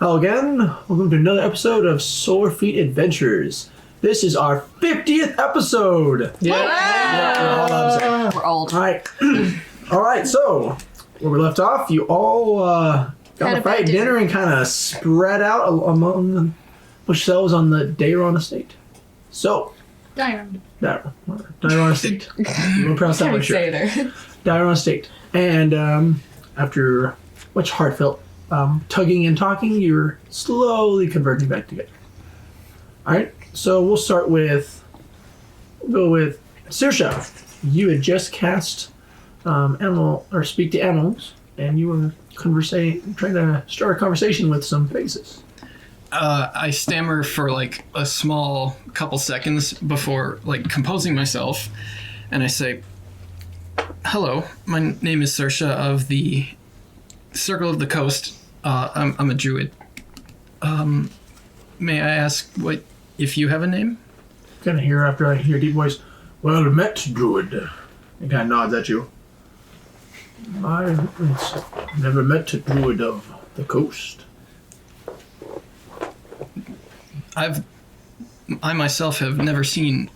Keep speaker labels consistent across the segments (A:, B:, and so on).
A: Hello again. Welcome to another episode of Sore Feet Adventures. This is our 50th episode.
B: Yeah.
C: We're old.
A: All right. All right. So where we left off, you all got a Friday dinner and kind of spread out among yourselves on the Dayron estate. So
B: Dayron
A: estate. You won't pronounce that one, sure.
C: Say there.
A: Dayron estate. And after much heartfelt tugging and talking, you're slowly converging back together. All right, so we'll go with Saoirse. You had just cast animal or speak to animals, and you were trying to start a conversation with some faces.
D: I stammer for like a small couple seconds before like composing myself, and I say, "Hello, my name is Saoirse of the Circle of the Coast. I'm a druid. May I ask if you have a name?"
A: Kind of hear after I hear a deep voice. Well met, druid. He kind of nods at you. I've never met a druid of the coast.
D: I myself have never seen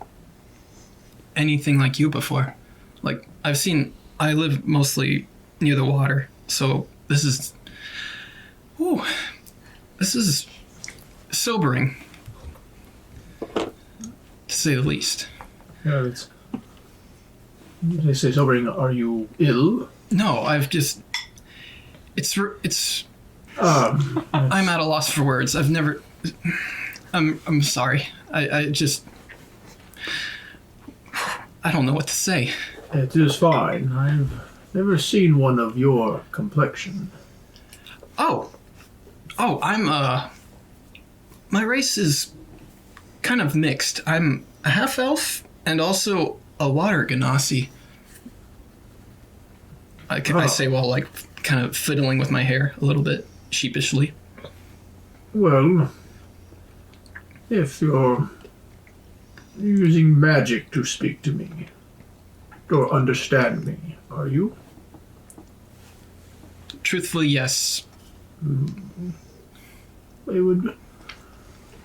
D: anything like you before. Like I live mostly near the water, so this is sobering, to say the least.
A: Yeah, they say sobering. Are you ill?
D: No, I'm at a loss for words. I'm sorry. I don't know what to say.
A: It is fine. I've never seen one of your complexion.
D: Oh, I'm my race is kind of mixed. I'm a half elf and also a water genasi. I say while like kind of fiddling with my hair a little bit sheepishly.
A: Well, if you're using magic to speak to me or understand me, are you?
D: Truthfully, yes.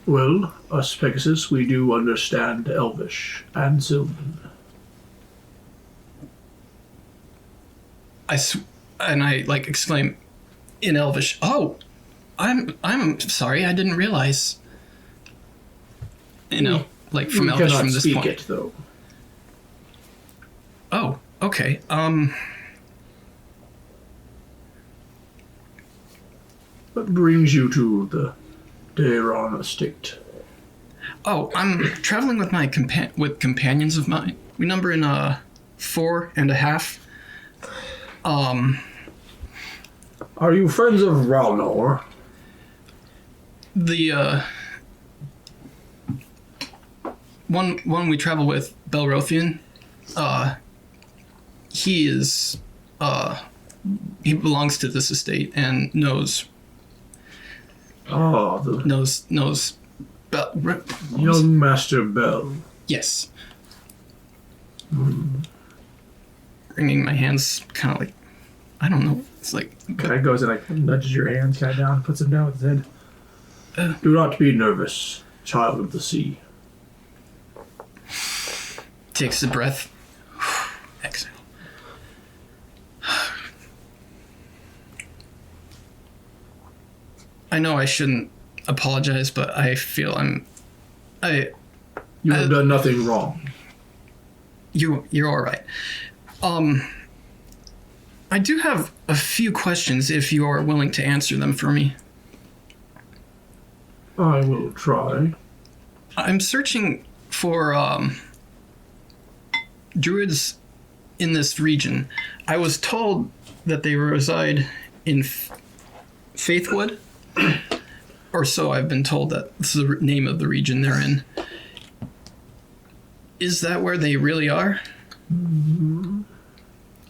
A: Well, us Pegasus, we do understand Elvish and Sylvan.
D: And I like exclaim in Elvish, "Oh, I'm sorry, I didn't realize." Like from Elvish from this point.
A: It, though.
D: Oh, okay.
A: What brings you to the Dayron estate?
D: Oh, I'm traveling with my companions of mine. We number in 4.5.
A: Are you friends of Ralnor?
D: The one we travel with, Belrothian, he belongs to this estate and knows
A: young Master Bell.
D: Yes. Wringing my hands, kind of like, I don't know. It's like
A: Kind of goes and like nudges your hands kind of down, puts them down with his head. Do not be nervous, child of the sea.
D: takes a breath. Exhale. I know I shouldn't apologize, but I feel
A: You have done nothing wrong.
D: You're all right. I do have a few questions if you are willing to answer them for me.
A: I will try.
D: I'm searching for druids in this region. I was told that they reside in Faithwood, or so I've been told that this is the name of the region they're in. Is that where they really are?
A: Mm-hmm.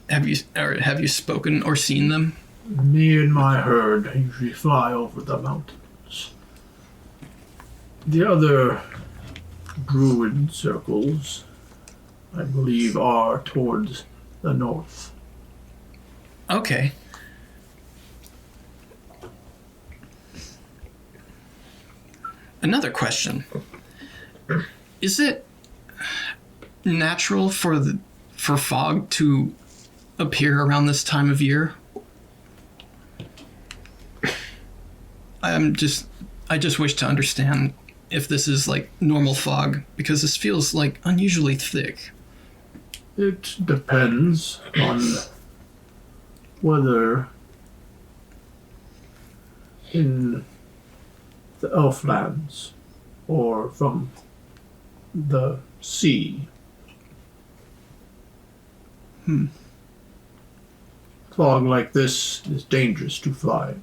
D: Have you spoken or seen them?
A: Me and my herd usually fly over the mountains. The other druid circles, I believe, are towards the north.
D: Okay. Another question. Is it natural for fog to appear around this time of year? I just wish to understand if this is like normal fog, because this feels like unusually thick.
A: It depends on whether in the Elflands or from the sea. Fog like this is dangerous to fly.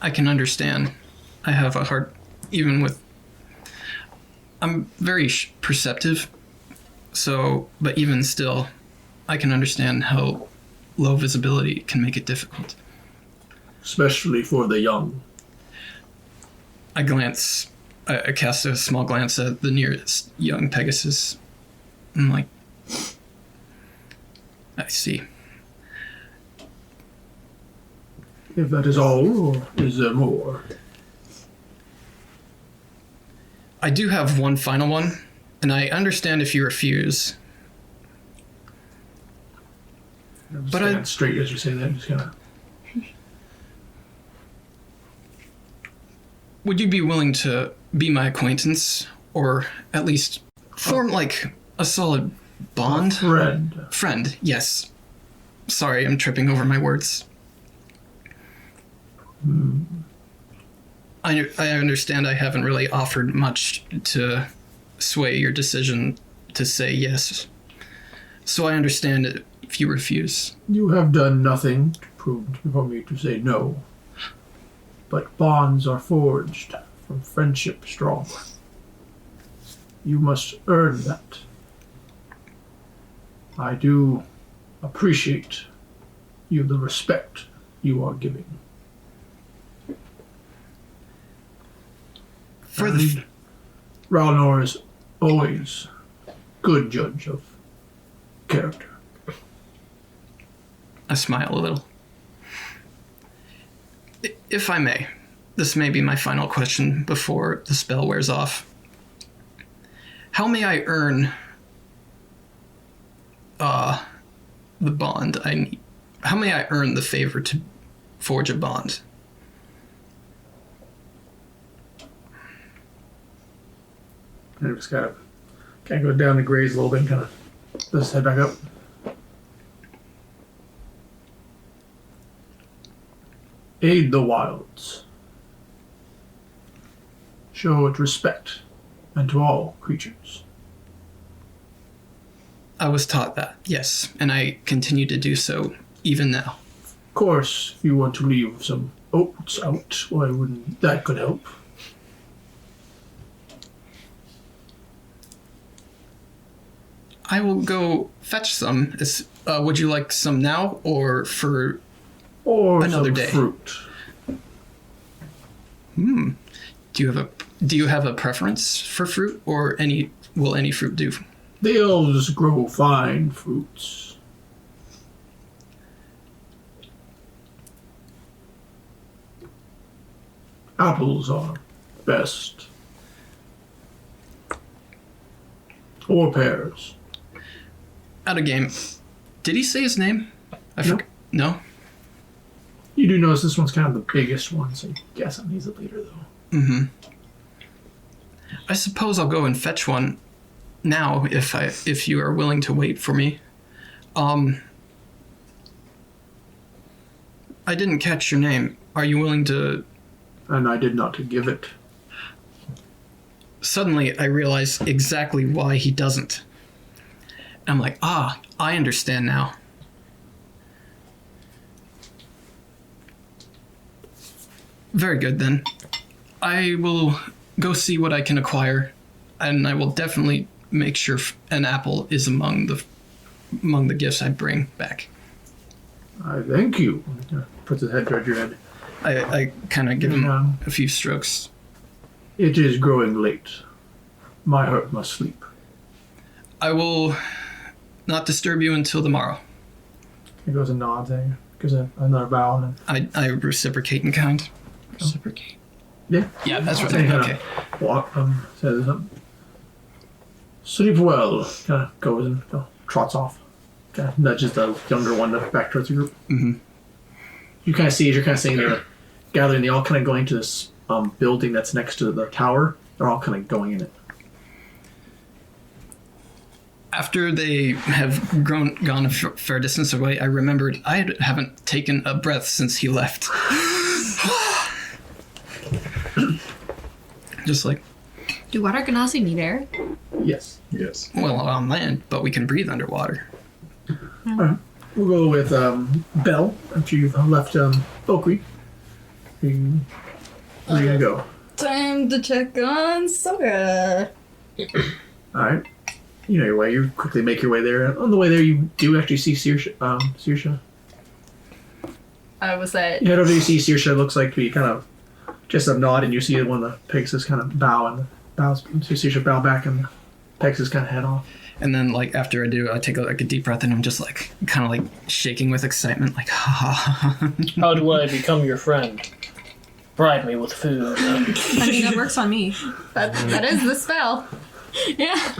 D: I can understand. I have a hard, even with, I'm very perceptive, so, but even still, I can understand how low visibility can make it difficult.
A: Especially for the young.
D: I cast a small glance at the nearest young Pegasus. I'm like, I see.
A: If that is all, or is there more?
D: I do have one final one, and I understand if you refuse.
A: But stand straight as you say that. Just kinda.
D: Would you be willing to be my acquaintance, or at least form like a solid bond? Friend, yes. Sorry, I'm tripping over my words. I understand I haven't really offered much to sway your decision to say yes. So I understand it if you refuse.
A: You have done nothing to prove for me to say no. But bonds are forged from friendship strong. You must earn that. I do appreciate the respect you are giving. Ralnor is always good judge of character.
D: I smile a little. If I may, this may be my final question before the spell wears off. How may I earn the bond I need? How may I earn the favor to forge a bond?
A: And just kind of go down the grades a little bit and kind of just head back up. Aid the wilds. Show it respect, and to all creatures.
D: I was taught that, yes, and I continue to do so even now.
A: Of course, if you want to leave some oats out, why wouldn't that could help?
D: I will go fetch some. Would you like some now or for another day?
A: Fruit.
D: Do you have a preference for fruit, or will any fruit do?
A: The elves grow fine fruits. Apples are best. Or pears.
D: Out of game. Did he say his name? I forgot. No?
A: You do notice this one's kind of the biggest one, so I guess he's the leader, though.
D: Mm-hmm. I suppose I'll go and fetch one now if you are willing to wait for me. I didn't catch your name. Are you willing to...
A: And I did not give it.
D: Suddenly, I realize exactly why he doesn't. I'm like, I understand now. Very good, then. I will go see what I can acquire, and I will definitely make sure an apple is among the gifts I bring back.
A: I thank you. Puts his head towards your head.
D: I kind of give him a few strokes.
A: It is growing late. My heart must sleep.
D: I will not disturb you until tomorrow.
A: He goes and nods at you. Gives another bow. And
D: I reciprocate in kind. Reciprocate.
A: Yeah.
D: Yeah, that's right.
A: So he
D: Okay.
A: walk, says, sleep well. Kind of goes and trots off. Kind of nudges the younger one back towards the group.
D: Mm-hmm.
A: You kind of see as you're kind of seeing they're gathering, they all kind of going to this building that's next to the tower. They're all kind of going in it.
D: After they have gone a fair distance away, I remembered I haven't taken a breath since he left. Just like,
B: Do water ganassi need air?
A: Yes.
C: Yes.
D: well, on land, but we can breathe underwater.
A: Alright. We'll go with Belle after you've left Oakrey. Where you gonna go?
B: Time to check on Sora.
A: Alright. You know your way. You quickly make your way there. On the way there, you do actually see Saoirse.
B: Was that?
A: You head over, you see Saoirse looks like you kind of just a nod, and you see one of the Pegasus kind of bow, and bows. So Saoirse bow back, and the Pegasus kind of head off.
D: And then, like, after I do, I take a deep breath, and I'm just, like, kind of, like, shaking with excitement, like, ha.
E: How do I become your friend? Bribe me with food.
B: I mean, that works on me. That is the spell. Yeah.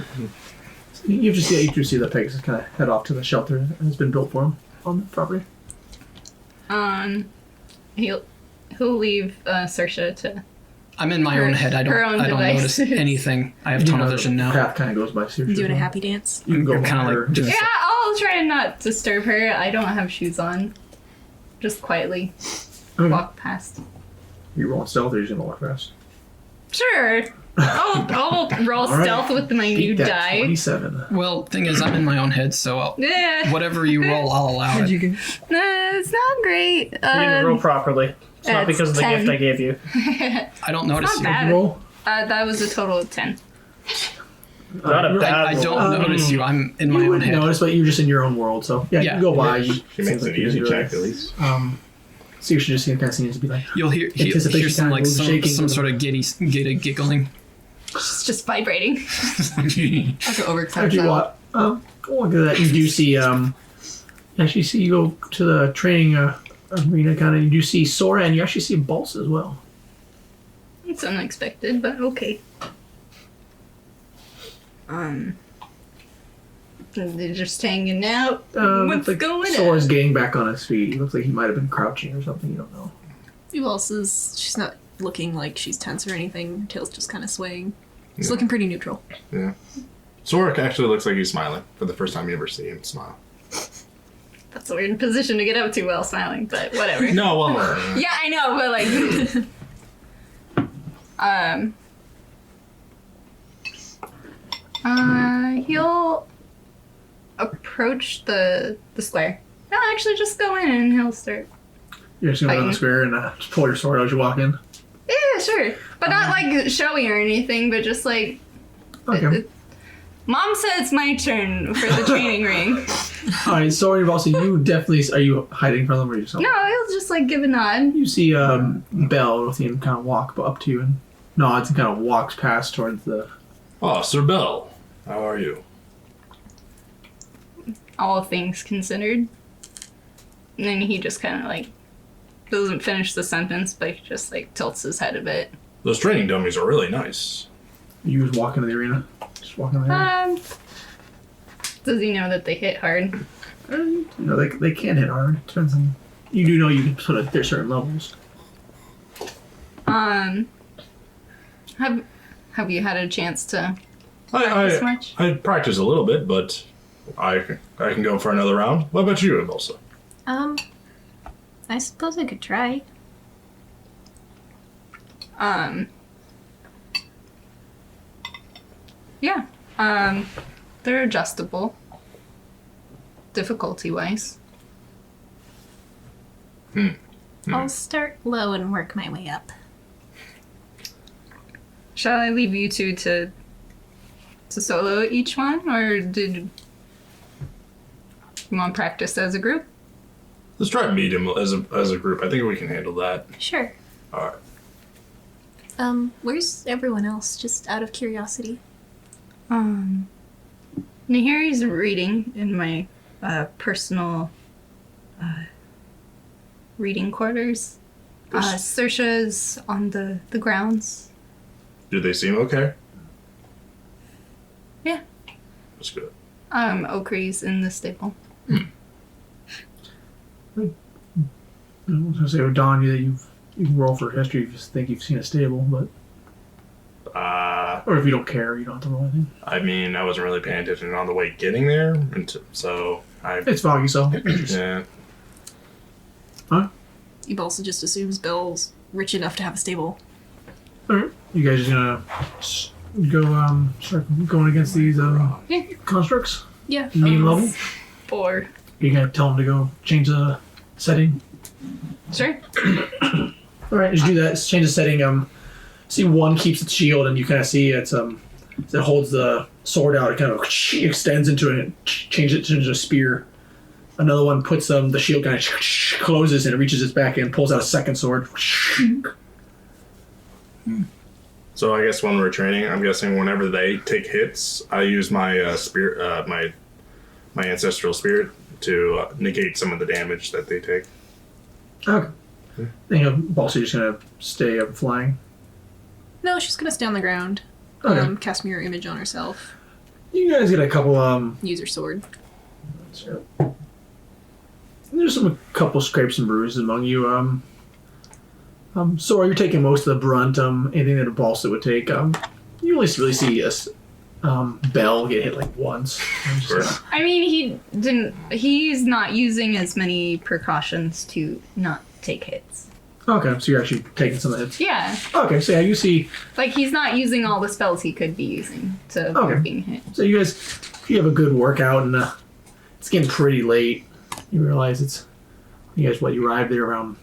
A: You just see the Pegasus kind of head off to the shelter that has been built for him on the property.
B: He'll leave Saoirse to.
D: I'm in my own head. I don't notice
B: devices.
D: anything. I have tunnel vision now.
A: Path kind of goes by Saoirse.
B: Doing a happy dance.
A: You can go
D: You're kinda
A: her.
D: like doing-
B: Yeah, I'll try and not disturb her. I don't have shoes on. Just quietly walk past.
A: You rolling stealth, or you just gonna walk fast?
B: Sure. I'll roll
A: All right.
B: stealth with my new
A: Beat that
B: die.
A: 27.
D: Well, thing is, I'm in my own head, so
B: Yeah.
D: whatever you roll, I'll allow it.
B: It's not great.
E: You didn't roll properly. It's not
B: it's
E: because of the
B: 10.
E: gift I gave you.
D: I don't notice
B: not
D: you.
B: bad.
A: Roll.
B: That was a total of 10.
E: Not a bad
D: I
E: roll.
D: don't notice you. I'm in my
A: You
D: own
A: wouldn't
D: head.
A: notice, but you're just in your own world, so yeah, you
D: Yeah.
A: can go by. You,
C: She makes an easy check at least.
A: Saoirse just kind of seems to be like,
D: You'll hear
A: Anticipation
D: some
A: kind
D: like
A: of shaking.
D: some sort of giddy giggling.
B: It's just vibrating.
F: I could overextend
A: after you
F: myself.
A: walk, look at that, you do see, actually see you go to the training arena kind of, you do see Sora, and you actually see Bulls as well.
B: It's unexpected, but okay. They're just hanging out. What's
A: like
B: going
A: Sora's
B: on?
A: getting back on his feet. He looks like he might have been crouching or something, you don't know.
F: Who else is? She's not looking like she's tense or anything. Her tail's just kind of swaying. She's looking pretty neutral.
C: Yeah. Sora actually looks like he's smiling for the first time you ever see him smile.
B: That's a weird position to get up to while smiling, but whatever.
C: No, well.
B: Yeah, I know, but like, he'll approach the square. He'll actually just go in and he'll start.
A: You're just gonna go to the
B: Fighting.
A: square and just pull your sword out as you walk in.
B: Yeah, sure, but not like showy or anything, but just like.
A: Okay.
B: Mom said it's my turn for the training ring.
A: Alright, Sora, also, you definitely, are you hiding from them or yourself?
B: No, he'll just like give a nod.
A: You see Belle with him kind of walk up to you and nods and kind of walks past towards the.
C: Oh, Sir Bell. How are you?
B: All things considered. And then he just kind of like doesn't finish the sentence, but he just like tilts his head a bit.
C: Those training dummies are really nice.
A: You just walk into the arena. Just walk in the arena.
B: Does he know that they hit hard?
A: You know, they can hit hard. Depends on. You do know you can put at their certain levels.
B: Have you had a chance to practice much?
C: I practice a little bit, but I can go for another round. What about you, Elsa?
G: I suppose I could try.
B: Yeah. They're adjustable. Difficulty-wise.
G: I'll start low and work my way up.
B: Shall I leave you two to solo each one, or did you want to practice as a group?
C: Let's try and meet him as a group. I think we can handle that.
G: Sure.
C: All right.
G: Where's everyone else? Just out of curiosity.
B: Nahiri's reading in my personal reading quarters. Saoirse's on the grounds.
C: Do they seem okay?
B: Yeah.
C: That's good.
B: Okri's in the stable.
A: I was gonna say, Don, you can roll for history if you think you've seen a stable, but or if you don't care, you don't have to roll anything.
C: I mean, I wasn't really paying attention on the way getting there,
A: It's foggy, so
C: yeah.
A: Huh?
F: Ebalsa just assumes Bell's rich enough to have a stable.
A: All right, you guys just gonna go start going against these constructs?
F: Yeah.
A: Mean level?
B: 4.
A: You gonna tell them to go change the setting?
B: Sure.
A: All right, just do that. Just change the setting. See, one keeps its shield, and you kind of see it holds the sword out. It kind of extends into it, and changes it into a spear. Another one puts the shield kind of closes, and it reaches its back and pulls out a second sword.
C: So I guess when we're training, I'm guessing whenever they take hits, I use my spirit, my ancestral spirit to negate some of the damage that they take.
A: Okay. Also, just gonna stay up flying.
F: No, she's gonna stay on the ground.
A: Okay.
F: Cast mirror image on herself.
A: You guys get a couple.
F: Use her sword.
A: There's a couple scrapes and bruises among you. So you're taking most of the brunt. Anything that a Balsa would take. You only really see Bell get hit like once.
B: I mean, he's not using as many precautions to not take hits.
A: Okay, so you're actually taking some of the hits.
B: Yeah.
A: Okay, so yeah, you see.
B: Like, he's not using all the spells he could be using to avoid being hit.
A: So you have a good workout, and it's getting pretty late. You realize you arrived there around,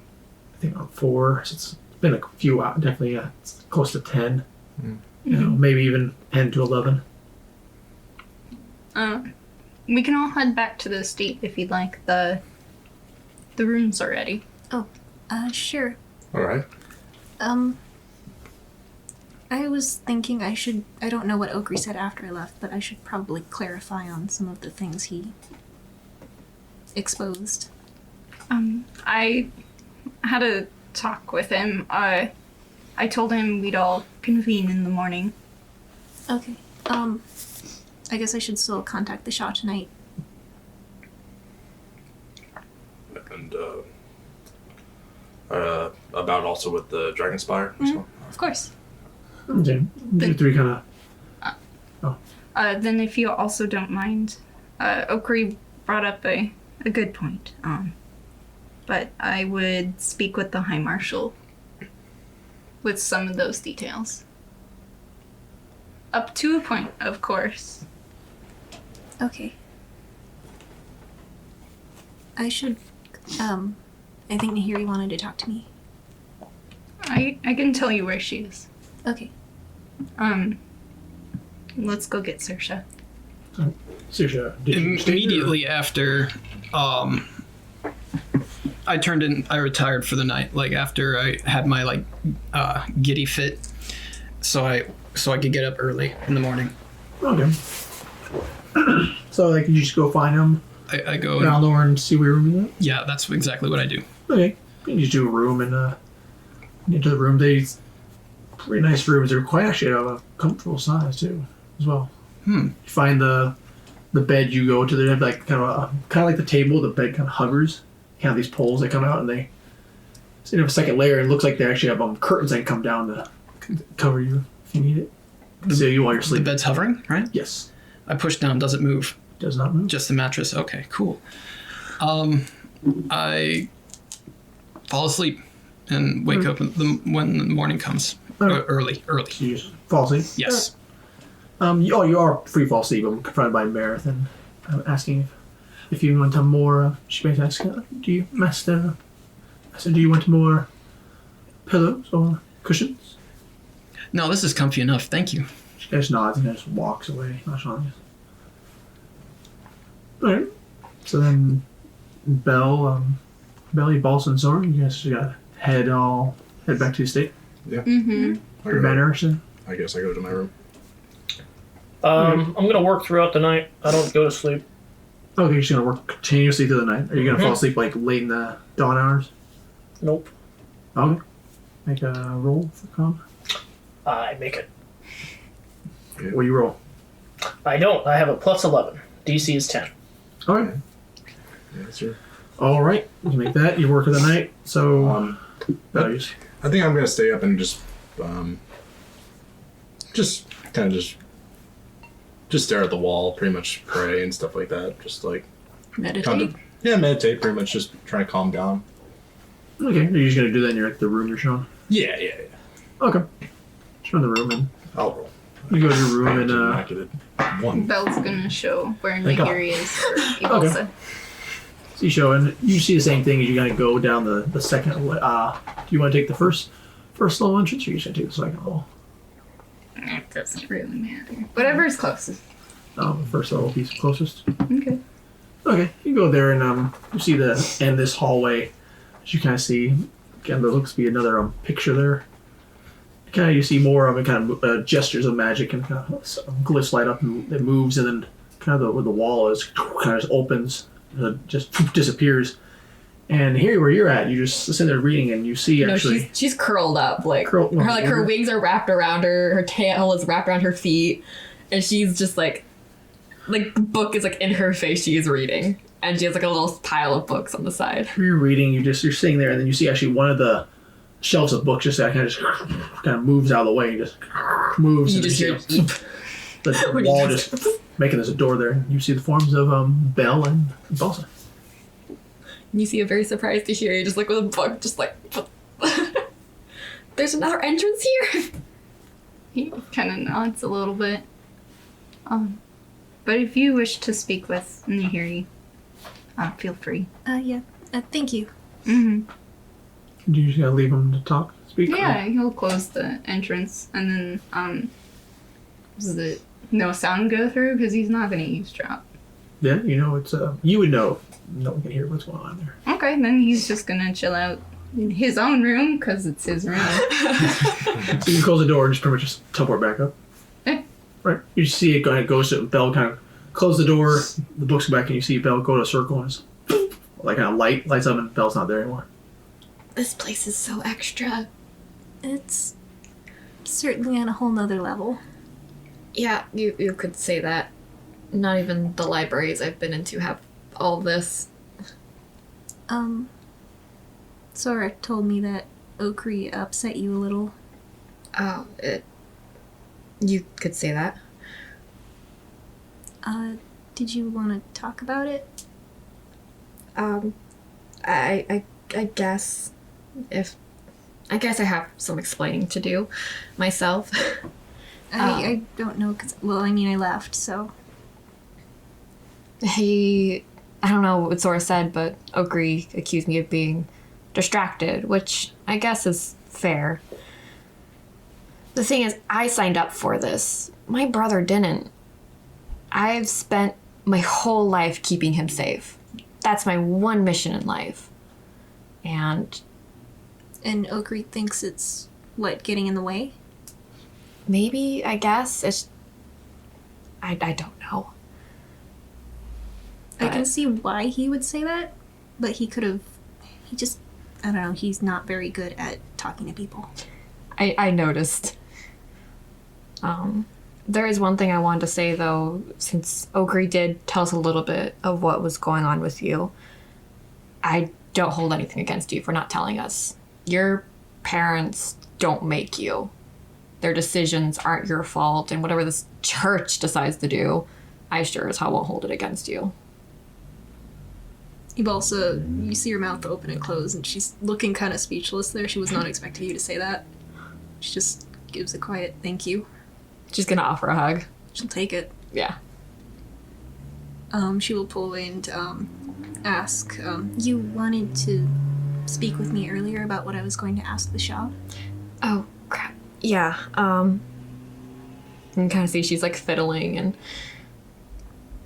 A: I think around 4. So it's been a few hours, definitely it's close to 10. You know, maybe even 10 to 11.
B: We can all head back to the estate if you'd like. The rooms are ready.
G: Sure.
C: All right.
G: I was thinking I don't know what Okri said after I left, but I should probably clarify on some of the things he exposed.
B: I had a talk with him. I told him we'd all convene in the morning.
G: Okay. I guess I should still contact the Shah tonight.
C: And about also with the Dragonspire. So.
G: Of course.
A: Okay. You three kind of.
B: Then if you also don't mind, Okri brought up a good point. But I would speak with the High Marshal with some of those details. Up to a point, of course.
G: Okay. I should, I think Nahiri wanted to talk to me.
B: I can tell you where she is.
G: Okay.
B: Let's go get Saoirse.
A: Saoirse, did you stay
D: Immediately after, I retired for the night, like after I had my giddy fit, so I could get up early in the morning.
A: Okay. So you just go find him
D: I go
A: around there and see where your room is at?
D: Yeah, that's exactly what I do.
A: Okay. You just do a room and into the room. They're pretty nice rooms. They're quite actually of a comfortable size too, as well. You find the bed you go to. They have kind of like the table. The bed kind of hovers. You have these poles that come out, and they have a second layer. And it looks like they actually have curtains that come down to cover you if you need it. So you while you're sleeping.
D: The bed's hovering, right?
A: Yes.
D: I push down. Does it move?
A: Does not move.
D: Just the mattress. Okay, cool. I fall asleep and wake up when the morning comes. Early.
A: So you just fall asleep?
D: Yes.
A: You are free to fall asleep. I'm confronted by Meredith and I'm asking if you want more. She may ask, do you, Master? I said, do you want more pillows or cushions?
D: No, this is comfy enough. Thank you.
A: She just nods and just walks away. Alright. So then, Belly, Balsa, and Zora, you guys got head back to the estate?
C: Yeah.
B: Mm-hmm.
C: I guess I go to my room.
E: I'm gonna work throughout the night. I don't go to sleep.
A: Okay, you're just gonna work continuously through the night. Are you gonna fall asleep late in the dawn hours?
E: Nope.
A: Okay. Make a roll for con.
E: I make it.
A: What do you roll?
E: I don't. I have a plus 11. DC is 10.
A: All right.
C: Yeah, sure.
A: All right. You make that. You work of the night. So, values.
C: I think I'm gonna stay up and just kind of just stare at the wall, pretty much pray and stuff like that. Just like
F: Meditate.
C: meditate. Pretty much just trying to calm down.
A: Okay. You're just gonna do that in the room you're showing.
C: Yeah.
A: Okay. Show in the room and
C: I'll roll.
A: you go to your room and
C: Immaculate. 1.
B: Bell's gonna show where
C: Thank God.
B: Nahiri is for E050.
A: so you show and you see the same thing as you gotta go down the second. Do you want to take the first level entrance, or you should take the second level?
B: It doesn't really matter. Whatever is closest.
A: The first level piece closest.
B: Okay.
A: Okay, you go there and you see this hallway. As you kind of see, again, there looks to be another picture there. Kind of you see more of it, kind of gestures of magic and kind of glyphs light up and it moves, and then kind of where the wall is kind of just opens, just disappears. And here where you're at, you just sit there reading, and you see actually.
H: She's curled up, like her wings are wrapped around her. Her tail is wrapped around her feet, and she's just like the book is like in her face. She is reading, and she has like a little pile of books on the side.
A: You're reading. You're sitting there, and then you see actually one of the shelves of books just kind of moves out of the way. And just moves.
H: You
A: and
H: just hear
A: the wall just making this a door there. You see the forms of Belle and Balsa.
H: You see a very surprised to hear you just like with a book, just like there's another entrance here.
B: He kind of nods a little bit. But if you wish to speak with Nahiri, feel free.
G: Yeah. Thank you.
B: Mm-hmm.
A: You just gotta leave him to talk, speak.
B: Yeah, he'll close the entrance, and then does it no sound go through because he's not gonna eavesdrop.
A: Yeah, you know it's you would know. No one can hear what's going on there.
B: Okay, then he's just gonna chill out in his own room because it's his room.
A: So you close the door and just pretty much just teleport back up.
B: Eh.
A: Right. You see it kind of goes to Belle, kind of close the door, the books go back, and you see Belle go to a circle and it's like kind of lights up, and Belle's not there anymore.
H: This place is so extra.
G: It's certainly on a whole nother level.
H: Yeah, you could say that. Not even the libraries I've been into have all this.
G: Sora told me that Okri upset you a little.
H: Oh, you could say that.
G: Did you want to talk about it?
H: I guess I guess I have some explaining to do myself.
G: I don't know, I left, so.
H: I don't know what Sora said, but Okri accused me of being distracted, which I guess is fair. The thing is, I signed up for this. My brother didn't. I've spent my whole life keeping him safe. That's my one mission in life. And
G: Okri thinks it's, getting in the way?
H: maybe, I guess. It's... I don't know.
G: I can see why he would say that, but he just, I don't know, he's not very good at talking to people.
H: I noticed. There is one thing I wanted to say, though, since Okri did tell us a little bit of what was going on with you. I don't hold anything against you for not telling us. Your parents don't make you. Their decisions aren't your fault, and whatever this church decides to do, I sure as hell won't hold it against you.
F: You see her mouth open and close, and she's looking kind of speechless there. She was not expecting you to say that. She just gives a quiet thank you.
H: She's gonna offer a hug.
F: She'll take it.
H: Yeah.
F: She will pull away and ask,
G: You wanted to speak with me earlier about what I was going to ask the Shah?
H: Oh, crap. Yeah, You can kind of see she's, like, fiddling and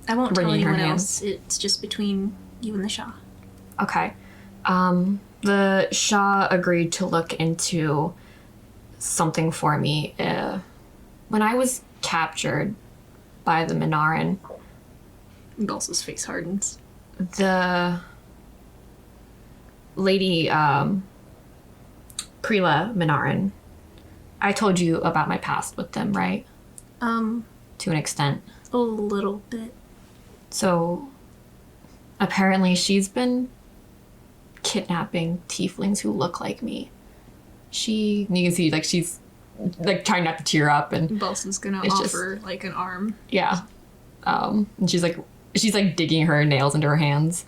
G: I won't tell
H: wringing her
G: anyone
H: hands.
G: else. It's just between you and the Shah.
H: Okay. The Shah agreed to look into something for me. When I was captured by the Minaran,
F: Belsa's face hardens.
H: the lady, Prila Minarin. I told you about my past with them, right? To an extent.
G: A little bit.
H: So, apparently she's been kidnapping tieflings who look like me. You can see, like, she's, like, trying not to tear up, and
F: Balsa's gonna
H: it's
F: offer, like, an arm.
H: yeah. And she's digging her nails into her hands.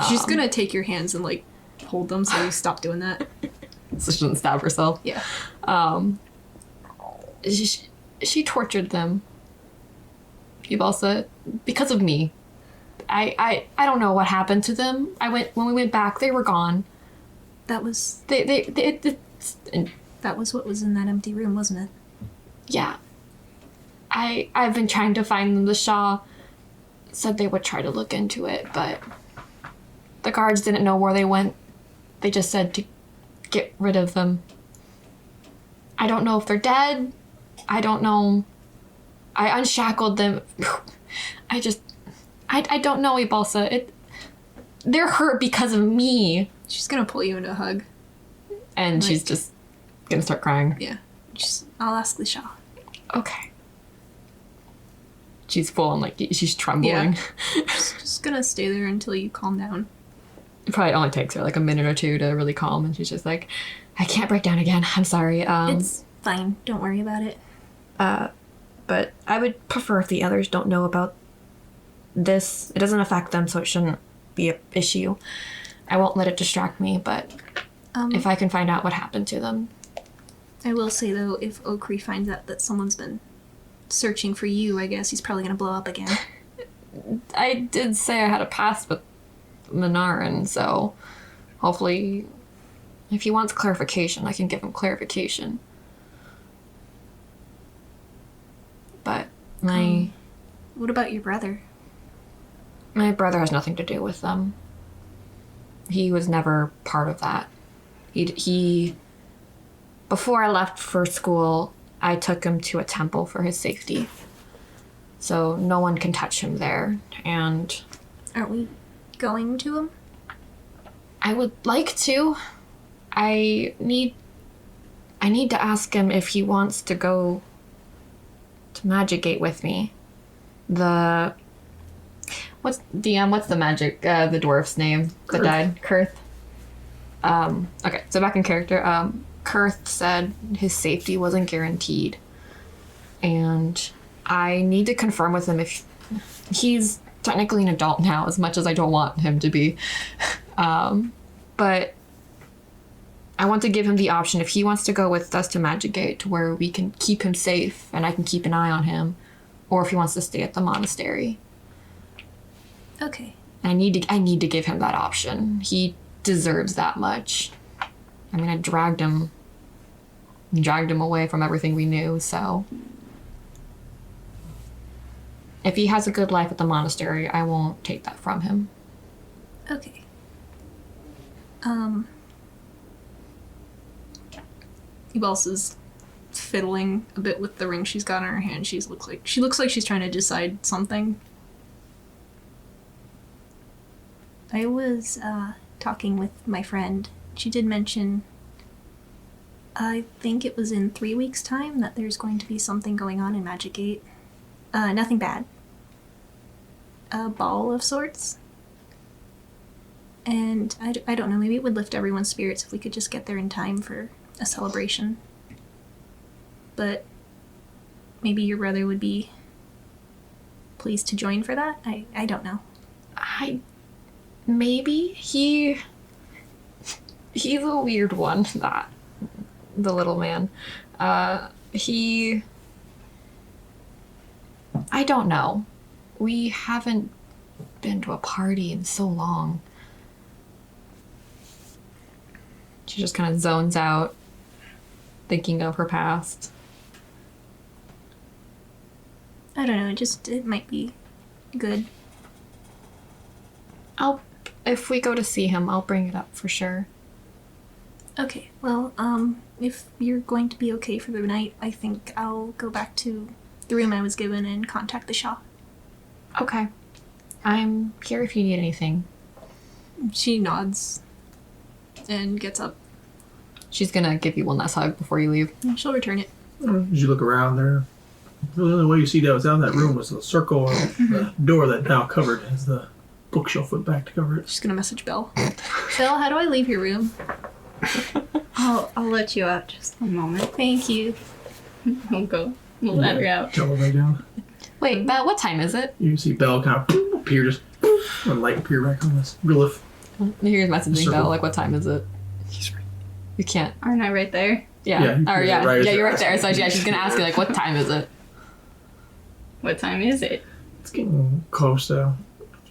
F: She's gonna take your hands and, like, hold them so you stop doing that.
H: So she doesn't stab herself.
F: Yeah.
H: She tortured them. Balsa, because of me. I don't know what happened to them. When we went back, they were gone.
G: That was
H: And
G: that was what was in that empty room, wasn't it?
H: yeah. I've been trying to find them. The Shah said they would try to look into it, but the guards didn't know where they went. They just said to get rid of them. I don't know if they're dead. I don't know. I unshackled them. I don't know, Ibalsa. They're hurt because of me.
F: She's gonna pull you into a hug.
H: And she's just gonna start crying.
F: Yeah.
G: I'll ask the Shah.
H: Okay. She's full on, like, she's trembling.
F: Yeah. Just gonna stay there until you calm down.
H: It probably only takes her, like, a minute or two to really calm, and she's just like, I can't break down again. I'm sorry.
G: It's fine. Don't worry about it.
H: But I would prefer if the others don't know about this. It doesn't affect them, so it shouldn't be an issue. I won't let it distract me, but if I can find out what happened to them.
G: I will say, though, if Okri finds out that someone's been searching for you, I guess he's probably going to blow up again.
H: I did say I had a past with Minarin, so hopefully if he wants clarification, I can give him clarification. But
G: What about your brother?
H: my brother has nothing to do with them. He was never part of that. He before I left for school, I took him to a temple for his safety. So no one can touch him there. And
G: Aren't we going to him?
H: I would like to. I need to ask him if he wants to go to Magic Gate with me. What's the magic, the dwarf's name that died? Kurth. Okay, so back in character, Kurth said his safety wasn't guaranteed. And I need to confirm with him if he's technically an adult now, as much as I don't want him to be. But I want to give him the option if he wants to go with us to Magic Gate to where we can keep him safe and I can keep an eye on him, or if he wants to stay at the monastery.
G: Okay.
H: I need to give him that option. He deserves that much. I mean, I dragged him away from everything we knew, so if he has a good life at the monastery, I won't take that from him.
G: Okay.
F: Ibalsa's fiddling a bit with the ring she's got in her hand. She looks like she's trying to decide something.
G: I was talking with my friend. She did mention, I think it was in 3 weeks' time, that there's going to be something going on in Magic Gate. Nothing bad. A ball of sorts. And I don't know, maybe it would lift everyone's spirits if we could just get there in time for a celebration. But maybe your brother would be pleased to join for that? I don't know.
H: Maybe he's a weird one, the little man. I don't know. We haven't been to a party in so long. She just kind of zones out, thinking of her past.
G: I don't know, it might be good.
H: If we go to see him, I'll bring it up for sure.
G: Okay, well, if you're going to be okay for the night, I think I'll go back to the room I was given and contact the Shah.
H: Okay. I'm here if you need anything.
F: She nods and gets up.
H: She's gonna give you one last hug before you leave.
F: She'll return it.
A: As you look around there, the only way you see that was out of that room was the circle of the door that now covered as the bookshelf went back to cover it.
F: She's gonna message Belle. Belle, how do I leave your room?
B: I'll let you out just one moment.
F: Thank you.
B: We'll let her out.
A: Tell her right down.
H: Wait, Belle, what time is it?
A: You see Belle kind of appear, just a light appear back on this glyph.
H: Here's messaging
A: Circle.
H: Belle, like, what time is it?
D: He's right.
H: You can't.
B: Aren't I right there?
H: Yeah.
A: Yeah,
H: Or
A: you're
H: yeah,
A: right
H: yeah,
A: there.
H: you're right there. So yeah, she's gonna ask you, like, what time is it?
B: What time is it?
A: It's getting close to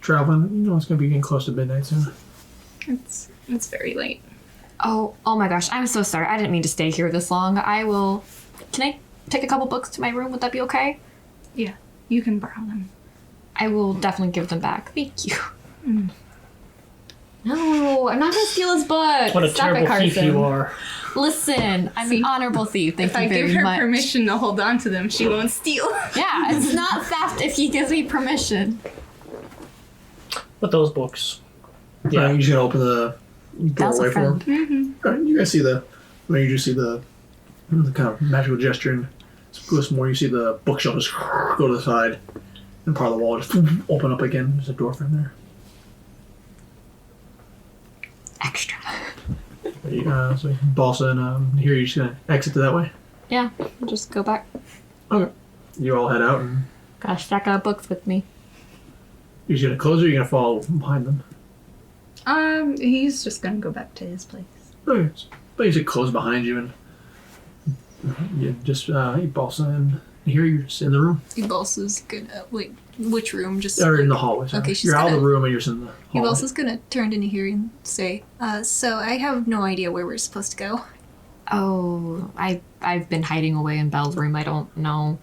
A: traveling. You know it's going to be getting close to midnight soon.
B: It's very late.
H: Oh my gosh, I'm so sorry. I didn't mean to stay here this long. Can I take a couple books to my room? Would that be okay?
B: Yeah, you can borrow them.
H: I will definitely give them back. Thank you. No, I'm not gonna steal his book.
E: What a
H: Stop
E: terrible
H: it,
E: thief
H: Carson.
E: you are.
H: Listen, I'm
B: See,
H: an honorable thief. Thank
B: If
H: you
B: I
H: very
B: give her
H: much.
B: permission to hold on to them, she won't steal.
H: Yeah, it's not theft if he gives me permission.
E: But those books.
A: Yeah.
E: Yeah.
A: You just got to open the
H: Belle's a
A: doorway for him.
H: friend.
A: Alright, you guys see the kind of magical gesture and goes more. You see the bookshelf just go to the side and part of the wall just open up again. There's a door from there.
H: Extra.
A: So Balsa and here you're just gonna exit to that way.
H: Yeah, I'll just go back.
A: Okay. You all head out and
H: Got a stack of books with me.
A: you're just gonna close or you're gonna follow behind them.
B: He's just gonna go back to his place.
A: Okay. But you just close behind you and you just Balsa and here you're just in the room.
F: Balsa's gonna wait. Which room? Just
A: Or in the hallway. Sorry.
F: Okay, she's
A: you're out of the
F: gonna-
A: room and you're just in the hallway.
F: Balsa's gonna turn into here and say, "So I have no idea where we're supposed to go."
H: Oh, I've been hiding away in Belle's room. I don't know.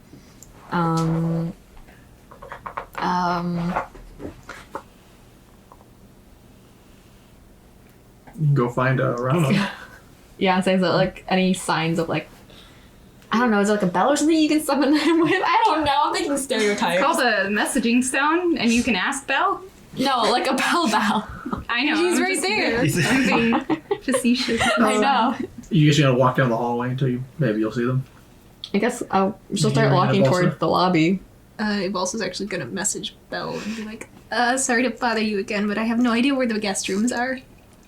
A: You can go find Rana.
H: Yeah, so is it like any signs of like, I don't know, is it like a bell or something you can summon him with? I don't know. I'm thinking stereotypes.
B: It's called a messaging stone, and you can ask Belle.
H: No, like a bell.
B: I know.
F: She's
B: I'm
F: right
B: just-
F: there.
B: I'm being facetious.
H: I know.
A: You just gonna walk down the hallway until you'll see them.
H: I guess she'll start
A: Yeah,
H: walking
A: Balsa.
H: towards the lobby.
F: Balsa's actually gonna message Belle and be like, "Sorry to bother you again, but I have no idea where the guest rooms are."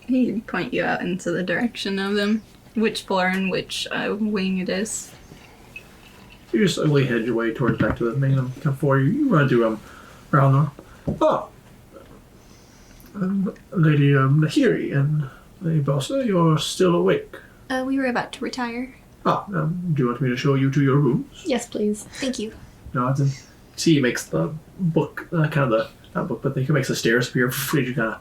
B: He'd point you out into the direction of them, which floor and which wing it is.
A: You just slowly head your way towards back to the main kind of floor. You run into Rana. Oh, Lady Nahiri and Lady Balsa, you're still awake.
F: We were about to retire.
A: Do you want me to show you to your rooms?
H: Yes, please.
F: Thank you.
A: Nods and see he makes the book kind of the not book, but he makes the stairs appear. You kind of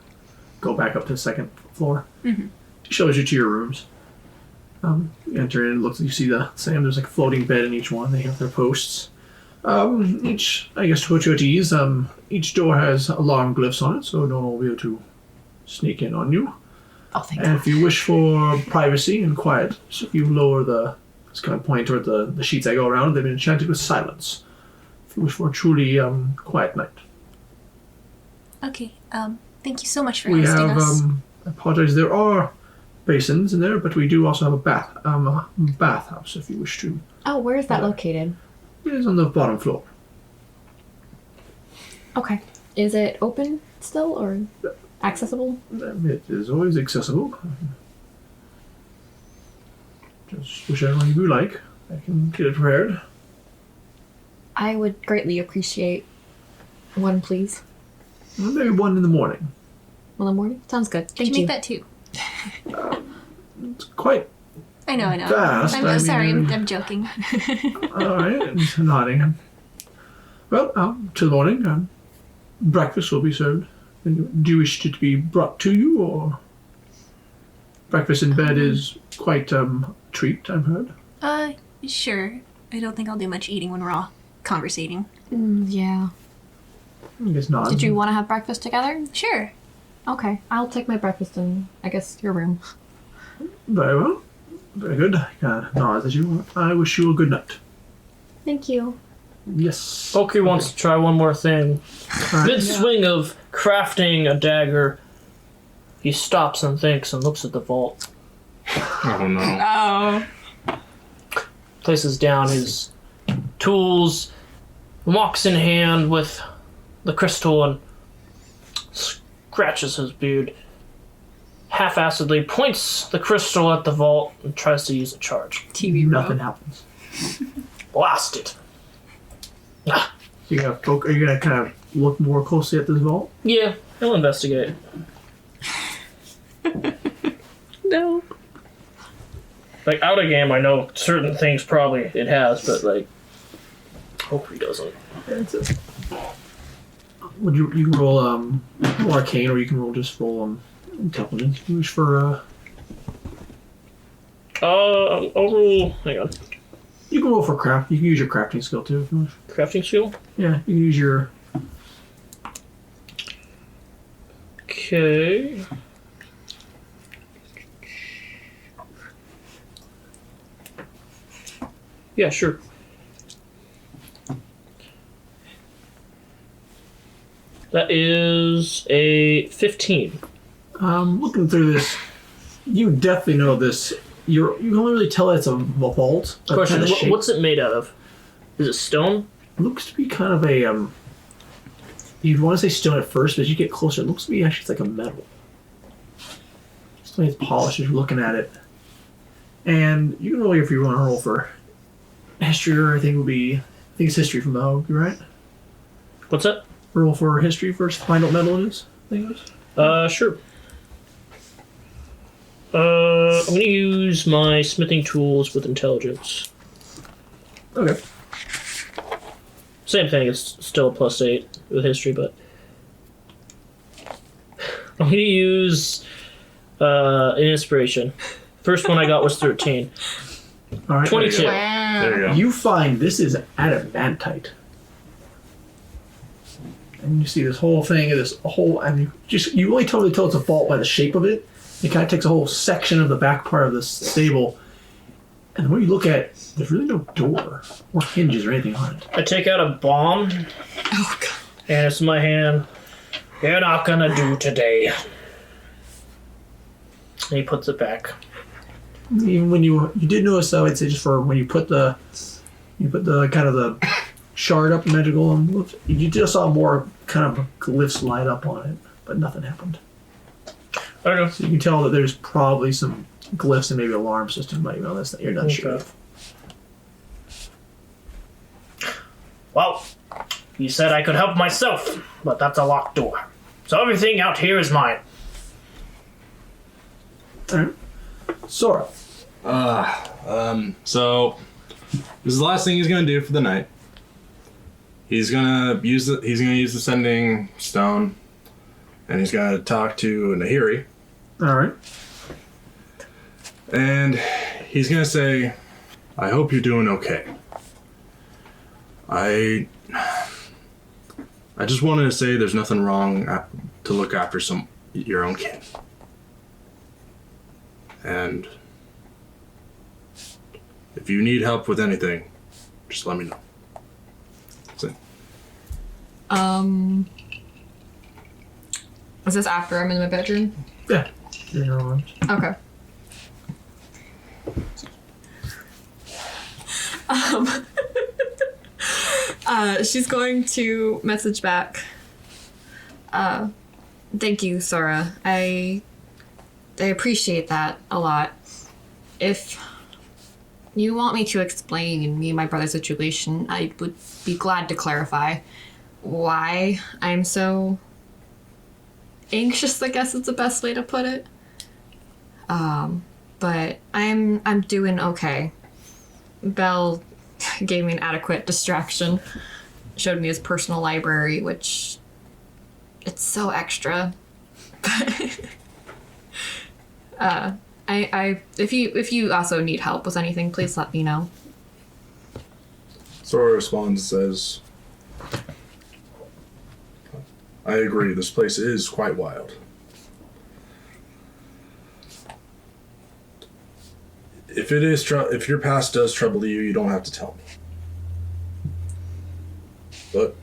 A: go back up to the second floor.
F: Mhm.
A: He shows you to your rooms. You enter in, you see the same. There's like a floating bed in each one. They have their posts. Each, I guess, to put you at ease. Each door has alarm glyphs on it, so no one will be able to sneak in on you.
H: Oh, thank
A: And
H: God.
A: if you wish for privacy and quiet, so if you lower it's kind of pointing toward the sheets that go around, they've been enchanted with silence. If you wish for a truly quiet night.
F: Okay. Thank you so much for
A: We
F: hosting
A: have,
F: us.
A: I apologize, there are basins in there, but we do also have a bathhouse if you wish to.
H: Oh, where is that located?
A: It is on the bottom floor.
H: Okay. Is it open still or accessible?
A: It is always accessible. Just whichever one you like. I can get it prepared.
H: I would greatly appreciate one, please.
A: Maybe one in the morning.
H: One in the morning? Sounds good.
F: Could
H: Thank
F: you
H: you.
F: make that too?
A: It's quite
F: I know.
A: fast.
F: I'm
A: I
F: sorry.
A: mean,
F: I'm joking.
A: Alright, and nodding. Well, to the morning. Breakfast will be served. Do you wish it to be brought to you, or breakfast in bed is quite a treat, I've heard.
F: Sure. I don't think I'll do much eating when we're all conversating.
H: Yeah.
A: I guess not.
H: Did you want to have breakfast together?
F: Sure.
H: Okay. I'll take my breakfast in, I guess, your room.
A: Very well. Very good. Nods as you. I wish you a good night.
H: Thank you.
A: Yes.
E: Oki wants to try one more thing.
A: Alright.
E: Mid swing of crafting a dagger, he stops and thinks and looks at the vault.
C: Oh no.
H: Oh.
E: Places down his tools, walks in hand with the crystal and scratches his beard. Half-assedly points the crystal at the vault and tries to use a charge.
F: TV
A: Nothing happens.
E: Blast it. Ah,
A: Are you gonna kind of look more closely at this vault?
E: yeah, he'll investigate.
F: No.
E: Like, out of game, I know certain things probably it has, but, like, hope he doesn't.
A: That's it. Would you can roll arcane, or you can roll just full intelligence. Use for
E: I'll roll. Hang on.
A: you can roll for craft. You can use your crafting skill too if you wish.
E: Crafting skill?
A: Yeah, you can use your.
E: Okay. Yeah, sure. That is a 15.
A: Looking through this, you definitely know this. You can really tell it's a vault. a
E: Question:
A: kind of shape.
E: What's it made out of? Is it stone?
A: Looks to be kind of a You'd want to say stone at first, but as you get closer, it looks to be actually it's like a metal. Something that's polished as you're looking at it. And you can roll if you want to roll for history, or I think it's history from the Hogue, right?
E: What's that?
A: Roll for history first. Find what metal it is. I think it is.
E: Sure. I'm gonna use my smithing tools with intelligence.
A: Okay.
E: Same thing. It's still a +8 with history, but I'm gonna use an inspiration. First one I got was 13.
A: All right.
E: 22.
H: Wow.
C: There you go.
A: You find this is adamantite. And you see this whole thing, and you really totally tell it's a vault by the shape of it. It kind of takes a whole section of the back part of the stable, and when you look at it, there's really no door or hinges or anything on it.
E: I take out a bomb,
H: Oh, God.
E: and it's in my hand. You're not gonna do today. And he puts it back.
A: Even when you did notice though, I'd say just for when you put the kind of the shard up magical, you just saw more kind of glyphs light up on it, but nothing happened.
E: Okay.
A: So you can tell that there's probably some glyphs and maybe alarm system might be on this that you're not sure of.
E: Well, you said I could help myself, but that's a locked door. So everything out here is mine.
A: Alright. Sora.
C: So this is the last thing he's gonna do for the night. He's gonna use the sending stone, and he's gonna talk to Nahiri,
A: Alright.
C: and he's gonna say, "I hope you're doing okay. I just wanted to say there's nothing wrong to look after your own kin. And if you need help with anything, just let me know." That's it.
H: Is this after I'm in my bedroom?
A: Yeah. You're in your arms.
H: Okay. She's going to message back. Thank you, Sora. I appreciate that a lot. If you want me to explain me and my brother's situation, I would be glad to clarify why I'm so anxious, I guess is the best way to put it. But I'm doing okay. Belle gave me an adequate distraction. Showed me his personal library, which it's so extra. If you also need help with anything, please let me know.
C: Sora responds and says, "I agree, this place is quite wild. If your past does trouble you, you don't have to tell me. But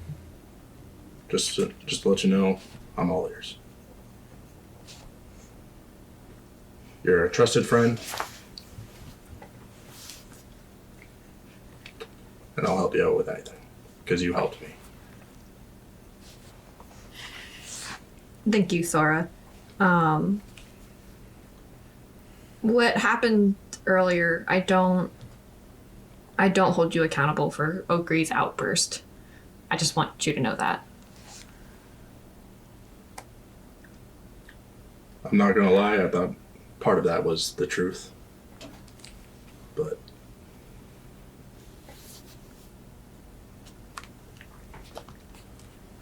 C: just to let you know, I'm all ears." You're a trusted friend. And I'll help you out with anything. Because you helped me.
H: Thank you, Sora. What happened earlier, I don't hold you accountable for Ogre's outburst. I just want you to know that.
C: I'm not gonna lie, I thought part of that was the truth. But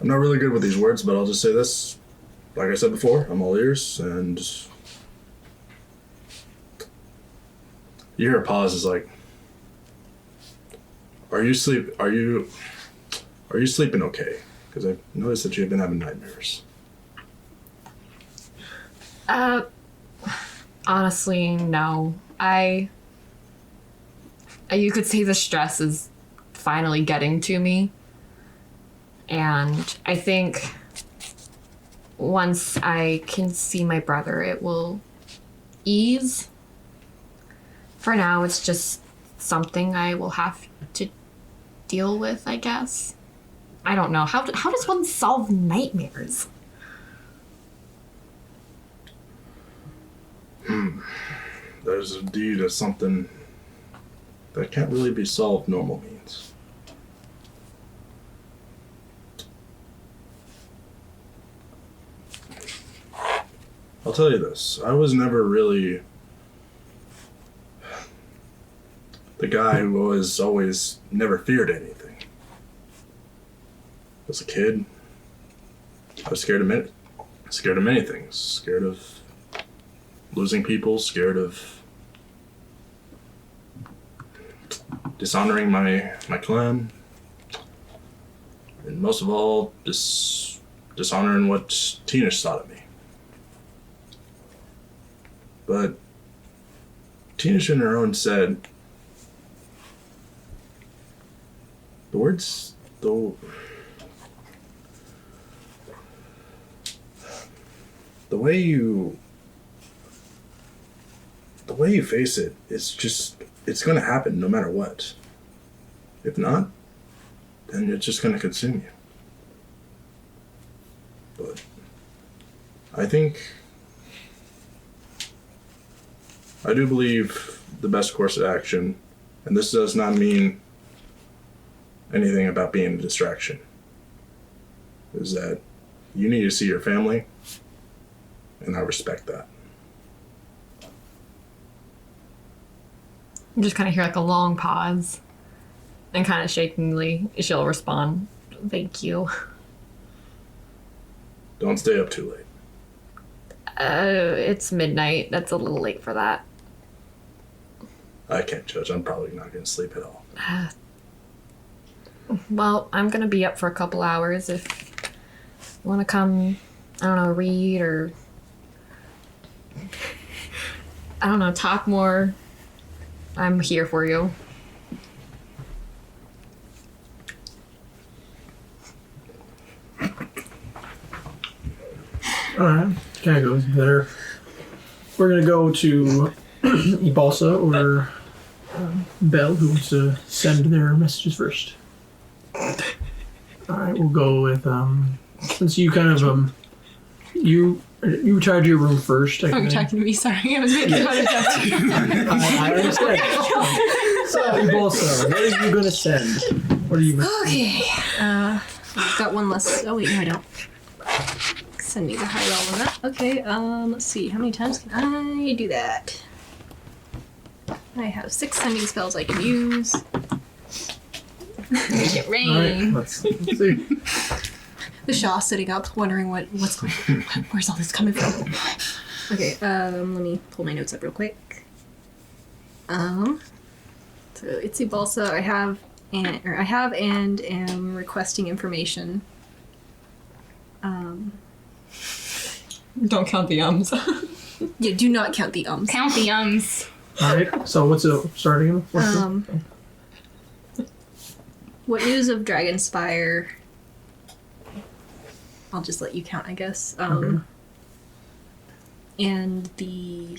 C: I'm not really good with these words, but I'll just say this. Like I said before, I'm all ears, and you hear a pause is like, are you sleeping okay? Because I noticed that you've been having nightmares.
H: Honestly, no. You could say the stress is finally getting to me. And I think once I can see my brother, it will ease. For now, it's just something I will have to deal with, I guess. I don't know. How does one solve nightmares?
C: There's indeed something that can't really be solved normal means. I'll tell you this, I was never really the guy who was always never feared anything. As a kid, I was scared of many things. Scared of losing people, scared of dishonoring my clan, and most of all, dishonoring what Tinish thought of me. But Tinish in her own said, the words, though, the way you face it, it's going to happen no matter what. If not, then it's just going to consume you. But I do believe the best course of action, and this does not mean anything about being a distraction, is that you need to see your family, and I respect that.
H: You just kind of hear like a long pause, and kind of shakingly, she'll respond, "Thank you."
C: Don't stay up too late.
H: It's midnight. That's a little late for that.
C: I can't judge. I'm probably not going to sleep at all.
H: Well, I'm gonna be up for a couple hours. If you want to come, I don't know, read or I don't know, talk more, I'm here for you.
A: Alright, kind of goes there. We're going to go to E050 or Belle, who wants to send their messages first. Alright, we'll go with, since you kind of, you tried your room first.
F: Oh, you're talking to me, sorry. I was making fun of that.
A: I understand. So, E050, what are you going to send? What are you
F: Okay. I've got one less. Oh, wait, no, I don't. Send me the high roll on that. Okay, let's see. How many times can I do that? I have 6 sending spells I can use. Make it rain.
A: Alright, let's see.
F: The Shaw sitting up, wondering what's going on. Where's all this coming from? Okay, let me pull my notes up real quick. So it's E050. I have and am requesting information.
H: Don't count the ums.
F: Yeah, do not count the ums.
B: Count the ums.
A: Alright, so what's it starting?
F: What news of Dragonspire? I'll just let you count, I guess.
A: Okay.
F: And the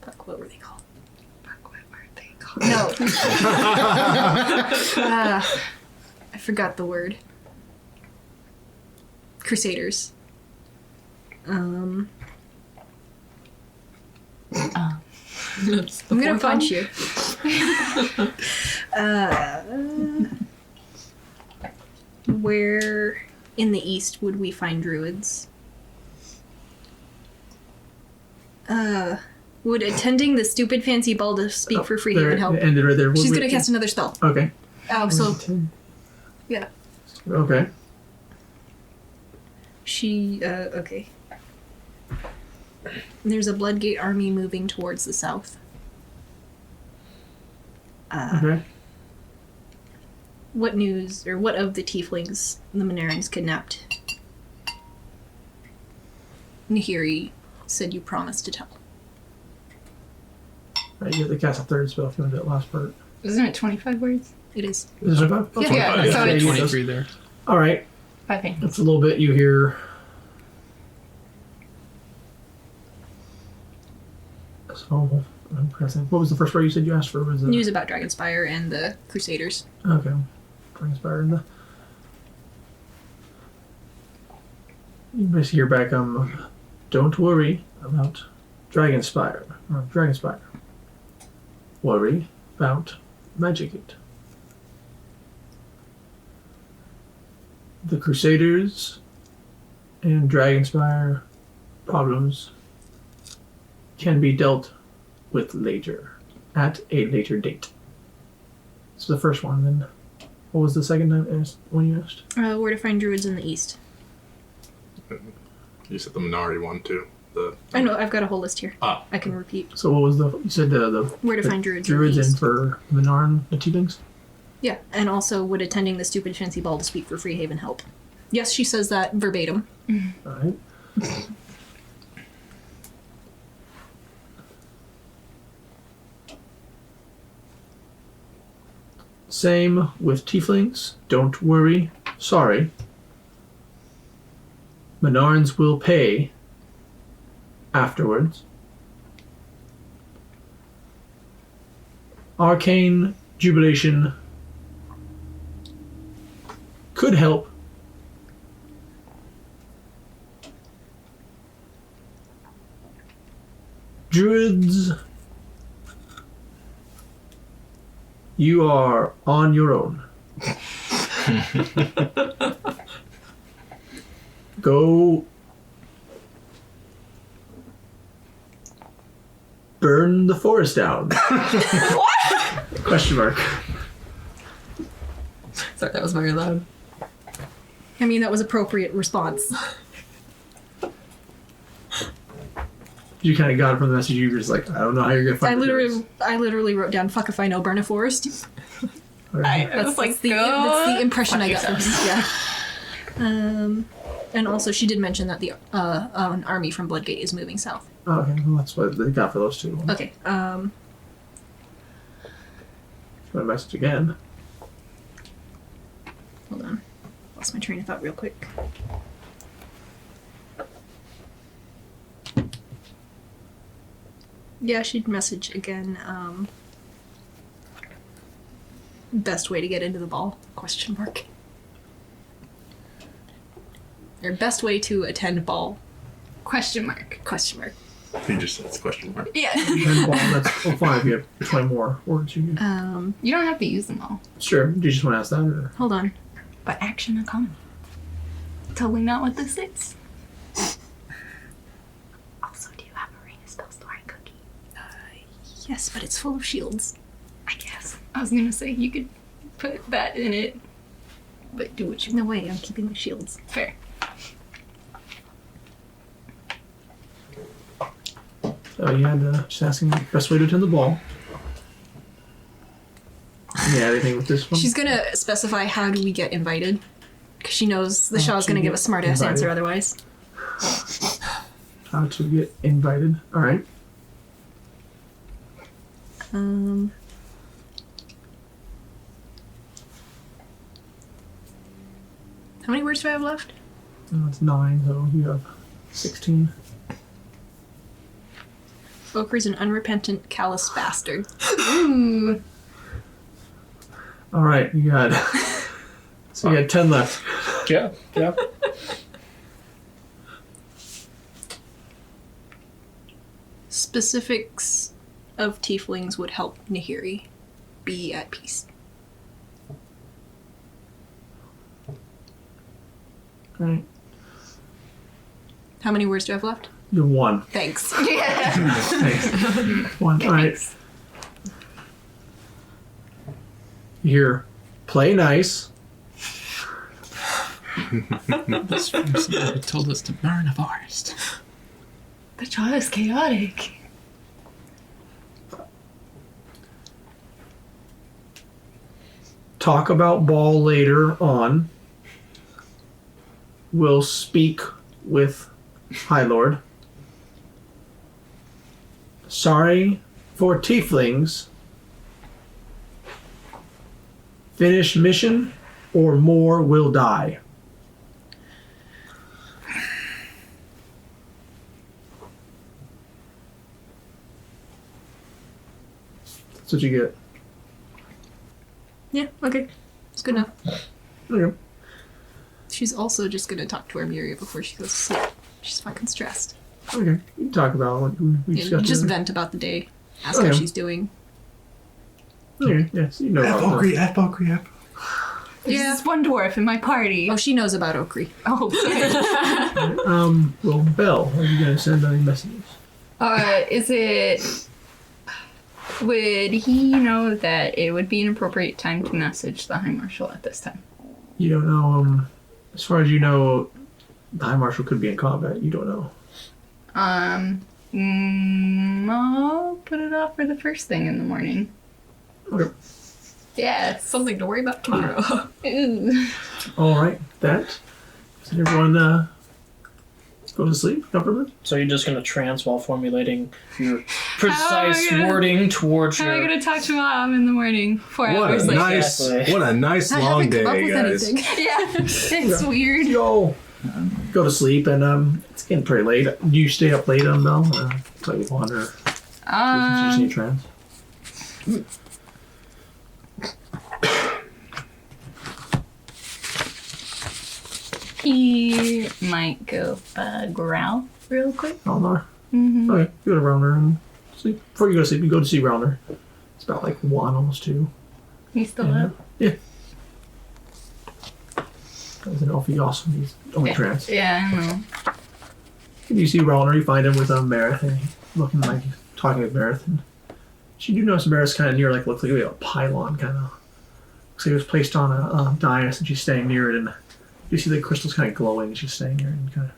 F: Fuck, what were they called?
B: Fuck, what were they called?
F: No. I forgot the word. Crusaders. I'm gonna punch you. Where in the east would we find druids? Would attending the stupid fancy ball to speak for free
A: There,
F: even help?
A: it ended right there.
F: She's gonna cast another spell.
A: Okay.
F: So yeah,
A: Okay.
F: she okay. There's a Bloodgate army moving towards the south.
A: Okay.
F: What news, or what of the tieflings the Manarans kidnapped? Nahiri said you promised to tell.
A: Right, you have to cast a third spell if you want that last part.
B: Isn't it 25 words?
F: It is.
A: Is it about?
F: Yeah.
B: Yeah,
C: Yeah,
B: so
A: yeah,
B: it's
A: you
D: 23 there.
A: All right.
B: 5 hands.
A: That's a little bit you hear. So, I'm pressing. What was the first part you said you asked for? Was it
F: News about Dragonspire and the Crusaders.
A: Okay. Dragonspire and the. You basically hear back. Don't worry about Dragonspire. Or Dragonspire. Worry about Magicate. The Crusaders and Dragonspire problems can be dealt with later, at a later date. So the first one, then. What was the second one you asked?
F: Where to find druids in the east.
C: You said the Minari one too.
F: I know, I've got a whole list here.
C: Ah.
F: I can repeat.
A: So what was you said the
F: Where to
A: the
F: find druids
A: druids
F: in the
A: in
F: east.
A: for Minarn, the tieflings?
F: Yeah, and also would attending the stupid fancy ball to speak for Freehaven help? Yes, she says that verbatim.
A: Alright. Same with tieflings. Don't worry. Sorry. Menards will pay afterwards. Arcane Jubilation could help. Druids, you are on your own. Go burn the forest down. What? Question mark.
H: Sorry, that was very loud.
F: I mean, that was appropriate response.
A: You kind of got it from the message. You were just like, I don't know how you're gonna find.
F: I literally wrote down "fuck if I know, burn a forest." That's the impression I got from yeah. And also, she did mention that the an army from Bloodgate is moving south.
A: Oh, okay, well, that's what they got for those two.
F: Okay.
A: My message again.
F: Hold on. Lost my train of thought real quick. Yeah, she'd message again. Best way to get into the ball? Question mark. Or best way to attend ball?
B: Question mark.
F: Question mark.
C: He just said it's a question mark.
B: Yeah.
A: And well, that's 5. You have 20 more words. You can.
B: You don't have to use them all.
A: Sure. Do you just want to ask that? Or?
F: Hold on.
B: But action economy. Totally not what this is. Also, do you have a ring of spell storing cookie?
F: Yes, but it's full of shields.
B: I guess. I was gonna say you could put that in it, but do what you want.
F: No way, I'm keeping my shields.
B: Fair.
A: So you had just asking the best way to attend the ball. Yeah, anything with this one?
F: She's gonna specify how do we get invited, because she knows the Shaw's
A: to
F: gonna give
A: get
F: a smart ass
A: invited.
F: answer otherwise.
A: How to get invited. All right.
F: How many words do I have left?
A: It's 9, so you have 16.
F: Oakrey's an unrepentant, callous bastard.
B: Ooh.
A: All right, you got. So you had 10 left.
E: Yeah.
F: Specifics of tieflings would help Nahiri be at peace.
A: All right.
F: How many words do I have left?
A: You have 1.
F: Thanks.
B: Yeah.
A: Thanks. 1. All right. You hear, play nice.
D: This from someone who told us to burn a forest.
B: The trial is chaotic.
A: Talk about ball later on. We'll speak with High Lord. Sorry for tieflings. Finish mission or more will die. That's what you get.
F: Yeah, okay. It's good enough.
A: Okay.
F: She's also just gonna talk to Armuria before she goes to sleep. She's fucking stressed.
A: Okay. You can talk about what we
F: Yeah,
A: discussed.
F: just
A: earlier.
F: vent about the day. Ask how
A: Okay.
F: she's doing.
A: Okay. Yes, you know about that.
C: F, Oakrey, F.
B: There's
F: Yeah.
B: this one dwarf in my party.
F: Oh, she knows about Oakrey.
B: Oh,
A: Well, Belle, are you going to send any messages?
B: is it... Would he know that it would be an appropriate time to message the High Marshal at this time?
A: You don't know, as far as you know, the High Marshal could be in combat. You don't know.
B: I'll put it off for the first thing in the morning.
A: Okay.
B: Yes.
F: Something to worry about tomorrow.
B: Ooh.
A: All right. That. Did everyone go to sleep comfortably?
E: So you're just gonna trance while formulating your precise
B: gonna-
E: wording towards
B: How am I
E: your.
B: gonna talk to Mom in the morning? 4
C: What
B: hours
C: a
B: later.
C: nice,
E: Exactly.
C: what a nice
F: I
C: long
F: haven't come up
C: day,
F: with
C: guys.
F: anything.
B: Yeah, it's weird.
A: You all go to sleep, and it's getting pretty late. Do you stay up late on Belle? Play with one, or you just need trance?
B: He might go growl real quick.
A: Raunar?
B: Mm-hmm.
A: Okay, you go to Raunar and sleep. Before you go to sleep, you go to see Raunar. It's about like 1, almost 2.
B: He's still
A: Yeah.
B: up.
A: Yeah. That was an awfully awesome. He's only trance.
B: Yeah, I know.
A: And you see Raunar, you find him with Marith, and he's looking like he's talking with Marith. And you do notice Marith's kind of near, like, looks like a pylon, kind of. Looks like it was placed on a dais, and she's staying near it, and you see the crystals kind of glowing, and she's staying there, and kind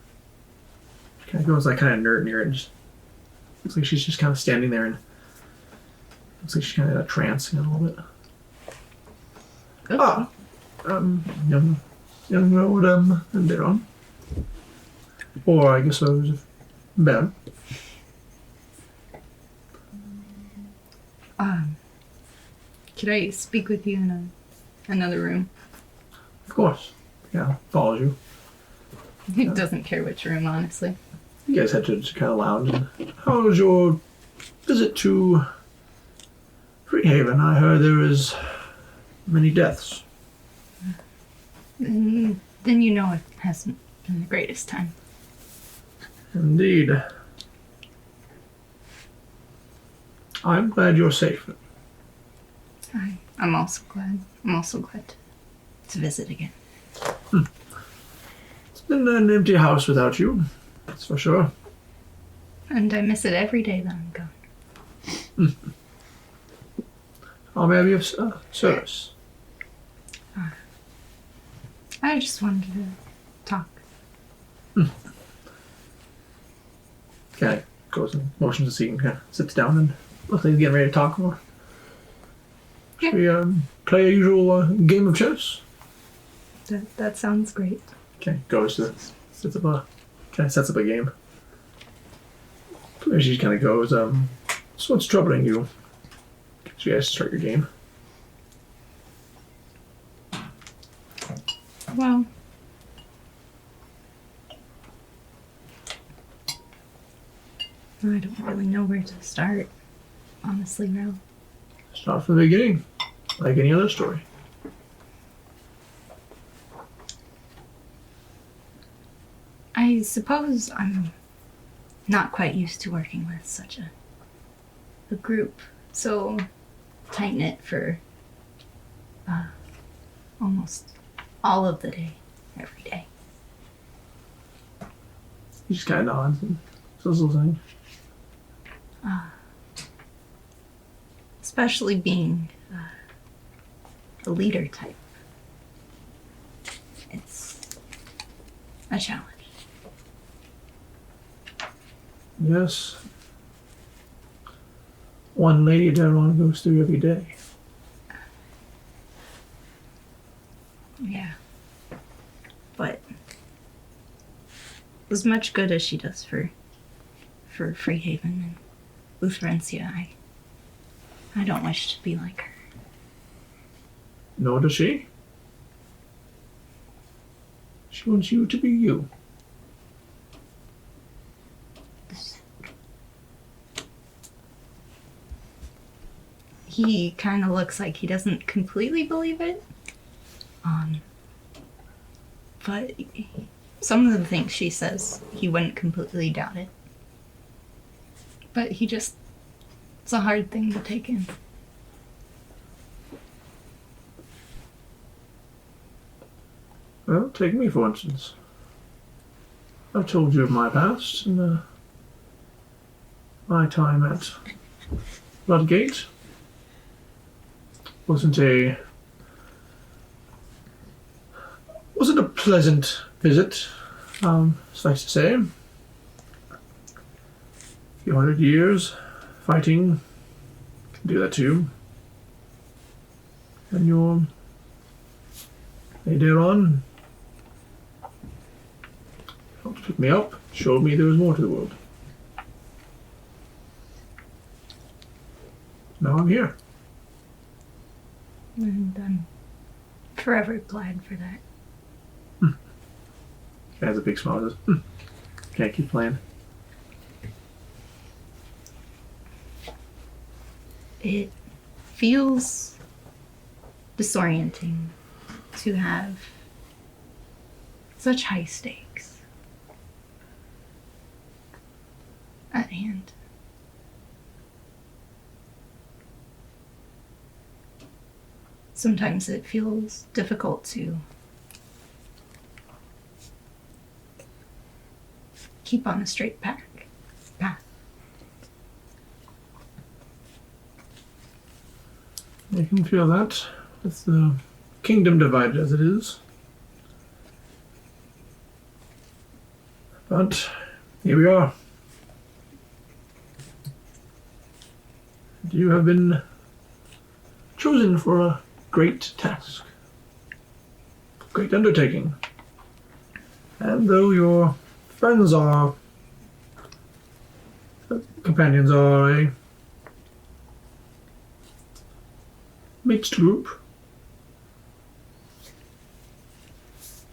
A: of goes like kind of inert near it, and just looks like she's just kind of standing there, and looks like she's kind of in a trance, a little bit.
B: Okay.
A: Young Lord, Deron. Or I guess I was Ben.
B: Could I speak with you in another room?
A: Of course. Yeah, follows you.
B: He doesn't care which room, honestly.
A: You guys had to just kind of lounge. And how was your visit to Freehaven? I heard there was many deaths.
B: Then you know it hasn't been the greatest time.
A: Indeed. I'm glad you're safe.
B: I'm also glad. I'm also glad to visit again.
A: It's been an empty house without you. That's for sure.
B: And I miss it every day that I'm gone.
A: How may I be of service?
B: I just wanted to talk.
A: Kind of goes and motions a seat and kind of sits down and looks like he's getting ready to talk more.
B: Yeah.
A: Should we play a usual game of chess?
B: That sounds great.
A: Okay, goes to sets up a game. She just kind of goes, so what's troubling you? So you guys start your game.
B: Well, I don't really know where to start, honestly, Ro.
A: Start from the beginning, like any other story.
B: I suppose I'm not quite used to working with such a group so tight-knit for almost all of the day, every day.
A: He just kind of nods and says a little thing.
B: Especially being the leader type. It's a challenge.
A: Yes. One lady Daron goes through every day.
B: Yeah. But as much good as she does for Freehaven and Lutherencia, I don't wish to be like her.
A: Nor does she. She wants you to be you.
B: He kind of looks like he doesn't completely believe it. But some of the things she says, he wouldn't completely doubt it. But it's a hard thing to take in.
A: Well, take me for instance. I've told you of my past and my time at Bloodgate. Wasn't a pleasant visit, suffice to say. A few hundred years fighting can do that too. And your later on helped pick me up, showed me there was more to the world. Now I'm here.
B: And I'm forever glad for that.
A: He has a big smile. Says, "Can't keep playing."
B: It feels disorienting to have such high stakes at hand. Sometimes it feels difficult to keep on a straight path.
A: You can feel that with the kingdom divided as it is. But here we are. You have been chosen for a great task, great undertaking. And though your friends are, companions are a mixed group,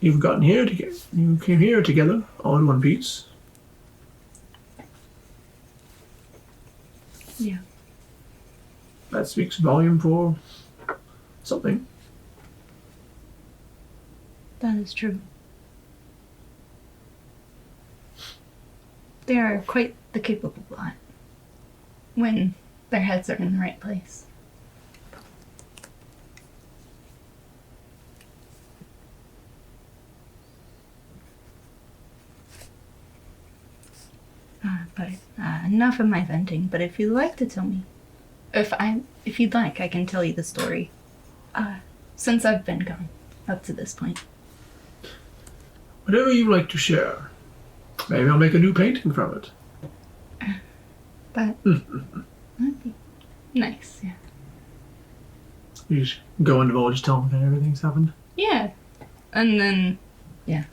A: you came here together all in one piece.
B: Yeah.
A: That speaks volume for something.
B: That is true. They are quite the capable lot when their heads are in the right place. But enough of my venting. But if you'd like to tell me, if you'd like, I can tell you the story. Since I've been gone up to this point.
A: Whatever you like to share. Maybe I'll make a new painting from it.
B: That'd be nice, yeah.
A: You just go into Village, tell them that everything's happened.
B: Yeah. And then, yeah.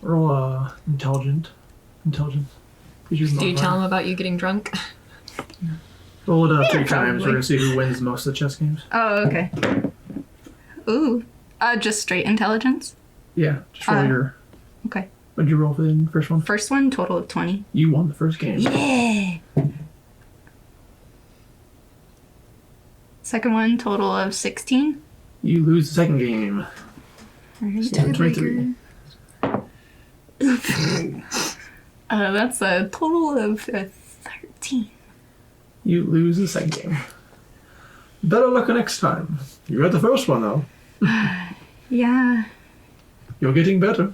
A: Roll intelligence.
H: Do you tell them about you getting drunk?
A: Roll it 3 times.
B: probably.
A: We're gonna see who wins most of the chess games.
B: Oh, okay. Ooh. Just straight intelligence?
A: Yeah, just roll your.
B: Okay.
A: What'd you roll for the first one?
B: First one, total of 20.
A: You won the first game.
B: Yeah! Second one, total of 16.
A: You lose the second game. So 23.
B: That's a total of 13.
A: You lose the second game. Better luck next time. You got the first one, though.
B: Yeah.
A: You're getting better.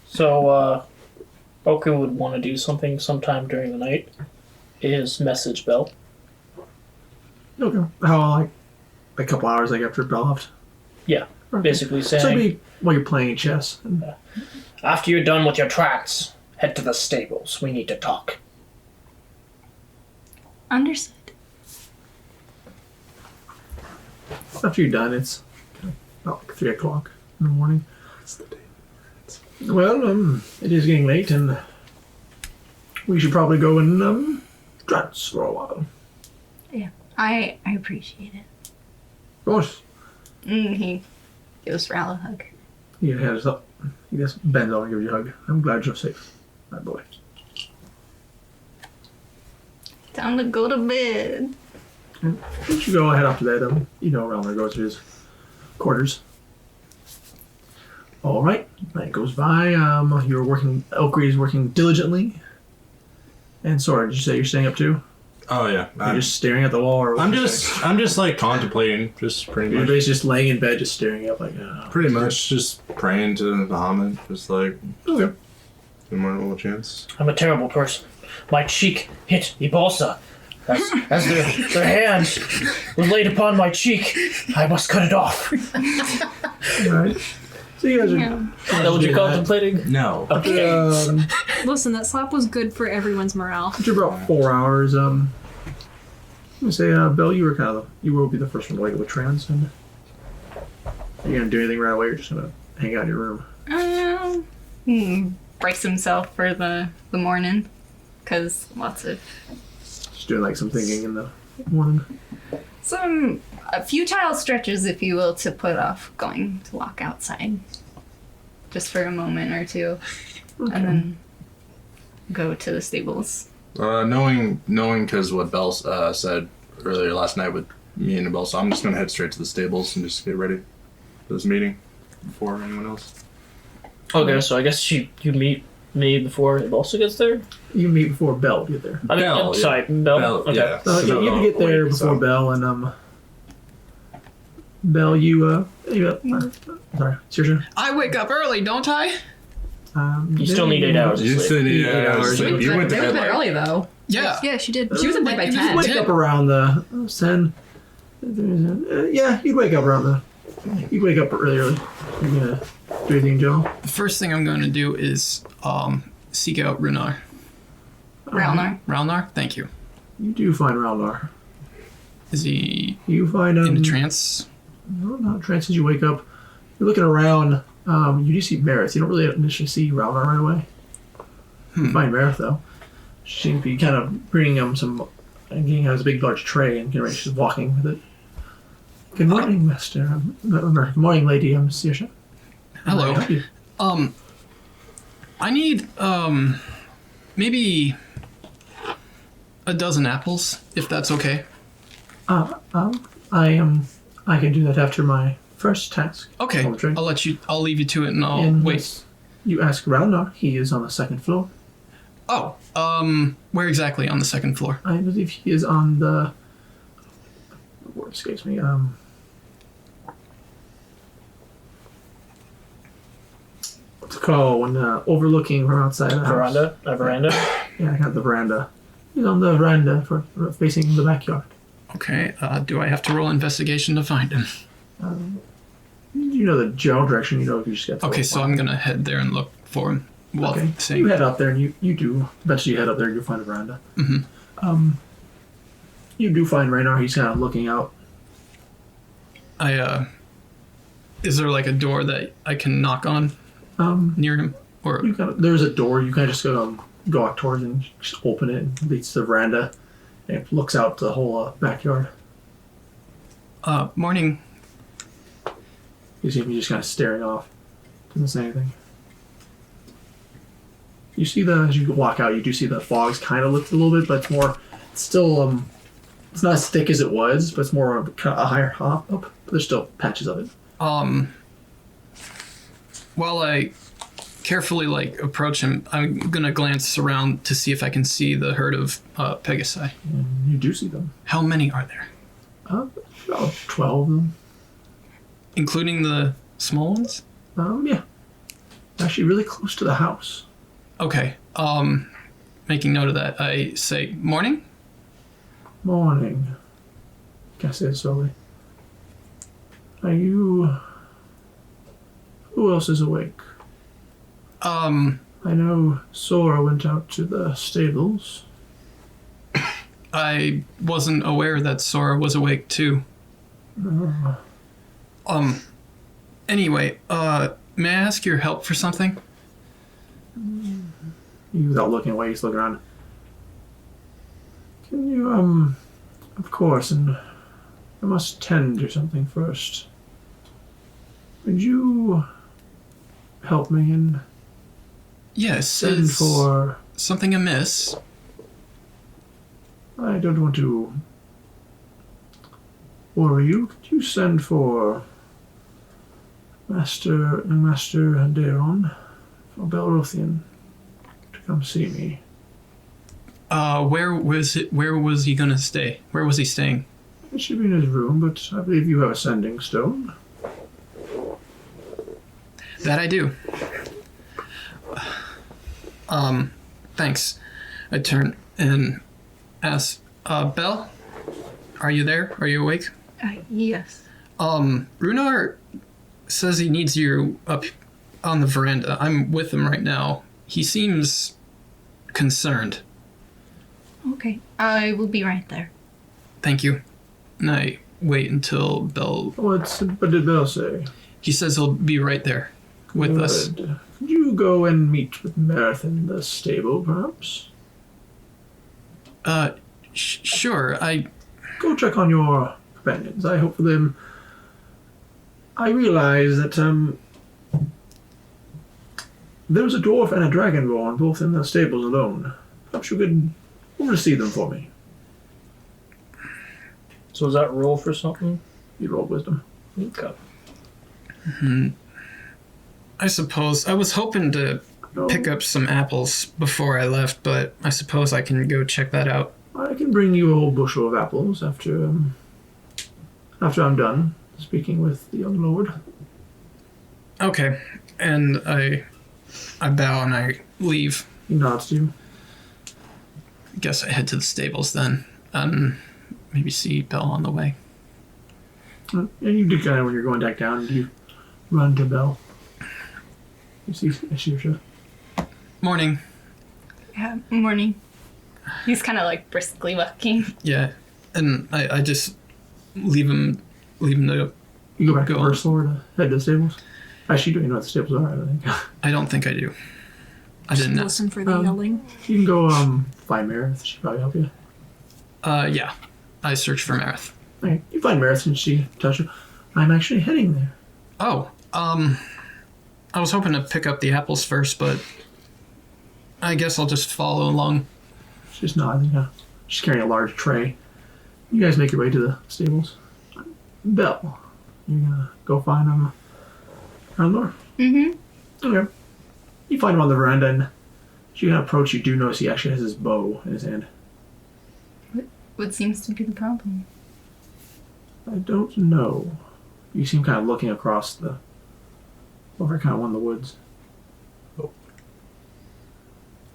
E: So, Oku would want to do something sometime during the night. Is message Bell.
A: Okay. How, like a couple hours after Bell left?
E: Yeah, basically saying...
A: So it'd be while you're playing chess.
E: After you're done with your trance, head to the stables. We need to talk.
B: Understood.
A: After you're done, it's about like 3 o'clock in the morning. Well, it is getting late, and we should probably go and trance for a while.
B: Yeah. I appreciate it.
A: Of course.
B: He gives Ral a hug.
A: He hands up. He just bends over and gives you a hug. I'm glad you're safe, my boy.
B: Time to go to bed.
A: You should go head up to bed. You know around there goes to his quarters. All right. Night goes by. You're working. Elkree is working diligently. And Sora, did you say you're staying up too?
C: Oh yeah.
A: You're just staring at the wall, or what
C: I'm
A: you
C: just
A: saying?
C: like contemplating, just pretty
A: You're
C: much.
A: basically just laying in bed, just staring up like.
C: Pretty much just praying to Bahamut, just like
A: Okay.
C: immortal chance.
E: I'm a terrible person. My cheek hit Ibalsa. As their hands were laid upon my cheek, I must cut it off.
A: All right. So you guys are.
B: Yeah.
E: Is that what you're contemplating?
C: No.
E: Okay.
F: Listen, that slap was good for everyone's morale.
A: After about 4 hours, I'm gonna say, Bill, you will be the first one to wake up with trance, and are you gonna do anything right away? You're just gonna hang out in your room.
B: Brace himself for the morning, because lots of
A: Just doing like some thinking in the morning.
B: some futile stretches, if you will, to put off going to walk outside, just for a moment or two,
A: Okay.
B: and then go to the stables.
C: Knowing because what Bell said earlier last night with me and Bell, so I'm just gonna head straight to the stables and just get ready for this meeting before anyone else.
E: Okay, so I guess you meet me before Ibalsa gets there?
A: You meet before Bell get there.
E: I mean,
C: Bell,
E: sorry, Bell?
C: Bell,
E: Okay.
C: yeah.
A: Yeah, you get there
C: Wait,
A: before
C: so-
A: Bell, and Bell, you sorry, Saoirse.
D: I wake up early, don't I?
E: You still need 8 hours of
C: You
E: sleep.
C: still need 8 hours of
A: They
C: sleep. You went to
H: They went
C: bed
H: to bed
C: like
H: early though.
D: Yeah.
F: Yeah, she did.
H: She was in bed by
A: You
H: 10.
A: wake up around the 10. Yeah, you'd wake up around the. You'd wake up early. You gonna do anything, Joe?
D: The first thing I'm going to do is seek out Runar.
B: Ralnar.
D: Ralnar? Thank you.
A: You do find Ralnar.
D: Is he
A: You find
D: in a trance?
A: No, not trance. As you wake up, you're looking around. You do see Marith. You don't really initially see Ralnar right away. You find Marith though. She seems to be kind of bringing some. He has a big, large tray, and she's walking with it. Good morning, Master. Good morning, Lady Saoirse.
D: Hello.
A: How may I help you?
D: I need maybe a dozen apples, if that's okay.
A: I can do that after my first task.
D: Okay.
A: Poetry.
D: I'll leave you to it, and I'll
A: And
D: wait.
A: You ask Ralnar. He is on the second floor.
D: Oh, where exactly on the second floor?
A: I believe he is on the. The word escapes me. What's it called when overlooking from outside the house?
E: Veranda? A veranda?
A: Yeah, I got the veranda. He's on the veranda for facing the backyard.
D: Okay. Do I have to roll investigation to find him?
A: You know the general direction. You know if you just get.
D: Okay, so I'm gonna head there and look for him. While
A: Okay.
D: saying,
A: You head up there, and you do. Eventually, you head up there, and you find the veranda.
D: Mhm.
A: You do find Raynar. He's kind of looking out.
D: is there like a door that I can knock on near him, or
A: There's a door. You kind of just go out towards and just open it, and it leads to the veranda, and it looks out to the whole backyard.
D: morning?
A: You see him just kind of staring off. Doesn't say anything. You see as you walk out, you do see the fog's kind of lifted a little bit, but it's still It's not as thick as it was, but it's more of kind of a higher hop up. But there's still patches of it.
D: While I carefully approach him, I'm gonna glance around to see if I can see the herd of Pegasi.
A: And you do see them.
D: How many are there?
A: About 12 of them.
D: Including the small ones?
A: Yeah. Actually really close to the house.
D: Okay. Making note of that, I say, morning?
A: Morning. I say it slowly. Are you... Who else is awake? I know Sora went out to the stables.
D: I wasn't aware that Sora was awake too. Anyway, may I ask your help for something?
A: Without looking away, he's looking around. Can you, of course, and I must tend to something first. Would you help me and
D: Yes,
A: send
D: is
A: for...
D: something amiss?
A: I don't want to worry you. Could you send for Master Daron for Belrothian to come see me?
D: Where was he gonna stay? Where was he staying?
A: It should be in his room, but I believe you have a sending stone.
D: That I do. Thanks. I turn and ask, Belle, are you there? Are you awake?
B: Yes.
D: Runar says he needs you up on the veranda. I'm with him right now. He seems concerned.
B: Okay. I will be right there.
D: Thank you. And I wait until Belle...
A: What did Belle say?
D: He says he'll be right there with us.
A: Good. Could you go and meet with Merith in the stable, perhaps?
D: Sure.
A: Go check on your companions. I hope for them. I realize that, there was a dwarf and a dragonborn both in the stables alone. Perhaps you could oversee them for me.
E: So is that roll for something?
A: You roll wisdom.
E: Okay.
D: I suppose I was hoping to pick up some apples before I left, but I suppose I can go check that out.
A: I can bring you a whole bushel of apples after I'm done speaking with the young lord.
D: Okay, and I bow and I leave.
A: He nods to you.
D: I guess I head to the stables then, and maybe see Belle on the way.
A: And you do kind of, when you're going back down, you run to Belle. You see Saoirse.
D: Morning.
B: Yeah, morning. He's kind of briskly walking.
D: Yeah, and I just leave him to
A: You go back
D: Go
A: to
D: on.
A: first floor to head to the stables. Actually, you don't even know what the stables are, I don't think.
D: I don't think I do. I
F: Just
D: didn't know.
F: listen for the yelling.
A: You can go find Merith. She'll probably help you.
D: Yeah. I search for Marith.
A: Okay. You find Merith and she tells you, I'm actually heading there.
D: Oh, I was hoping to pick up the apples first, but I guess I'll just follow along.
A: She's nodding. She's carrying a large tray. You guys make your way to the stables. Belle, you're gonna go find him around there?
B: Mm-hmm.
A: Okay. You find him on the veranda, and as you kind of approach, you do notice he actually has his bow in his hand.
B: What seems to be the problem?
A: I don't know. You see him kind of looking across over kind of one of the woods.
C: Oh.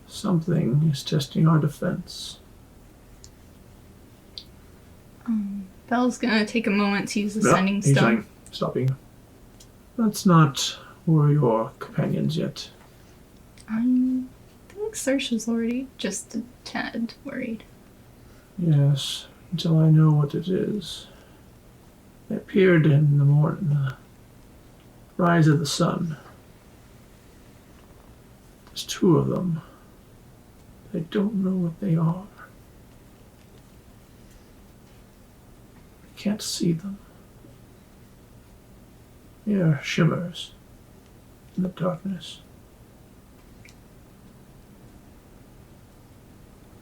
A: Something is testing our defense.
B: Belle's gonna take a moment to use the
A: Yeah,
B: sending
A: he's
B: stone.
A: saying, stopping. Let's not worry your companions yet.
B: I think Saoirse's already just a tad worried.
A: Yes, until I know what it is. They appeared in the morning, the rise of the sun. There's two of them. I don't know what they are. I can't see them. They are shimmers in the darkness.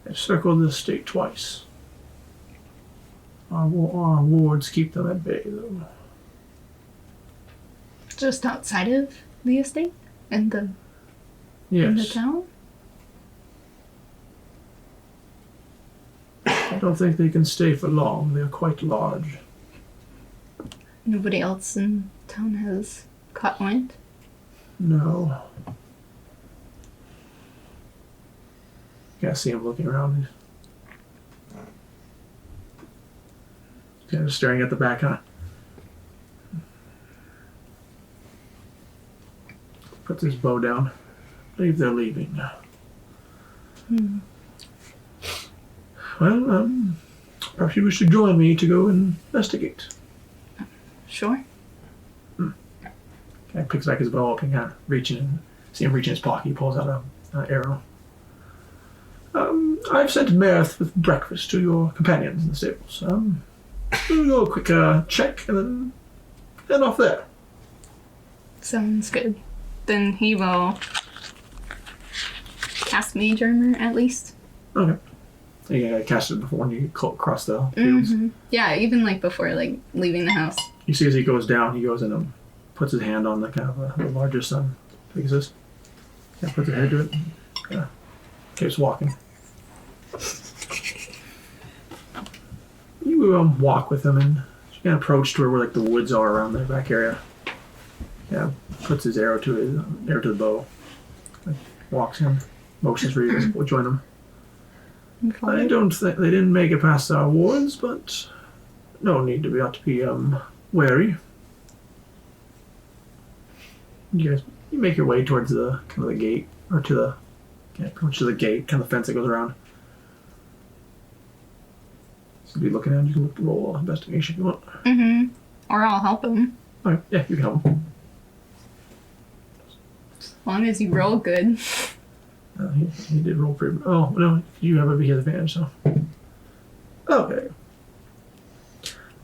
A: I've circled the estate twice. Our wards keep them at bay, though.
B: Just outside of the estate? In the
A: Yes.
B: town?
A: I don't think they can stay for long. They're quite large.
B: Nobody else in town has caught wind?
A: No. Yeah, see him looking around. He's kind of staring at the back, huh? Puts his bow down. I believe they're leaving. Well, perhaps you wish to join me to go investigate.
B: Sure.
A: Guy picks back his bow up and kind of reaching in. See him reach in his pocket. He pulls out an arrow. I've sent Marith with breakfast to your companions in the stables. We'll go a quick check and then head off there.
B: Sounds good. Then he will cast Mage Armor at least.
A: Okay. You cast it before when you get across the fields.
B: Yeah, even like before like leaving the house.
A: You see as he goes down, he goes and puts his hand on the kind of the largest like this. Yeah, puts his head to it. And, keeps walking. You walk with him and you can approach to where like the woods are around the back area. Yeah, puts his arrow to the bow. Like, walks in, motions for you to join him. I don't think they didn't make it past our wards, but no need to be wary. You make your way towards the kind of the gate, or to the the gate, kind of fence that goes around. So be looking at, you can roll investigation if you want.
B: Or I'll help him.
A: Alright, yeah, you can help him.
B: As long as you roll good.
A: He did roll pretty. Oh no, you have a advantage, so. Okay.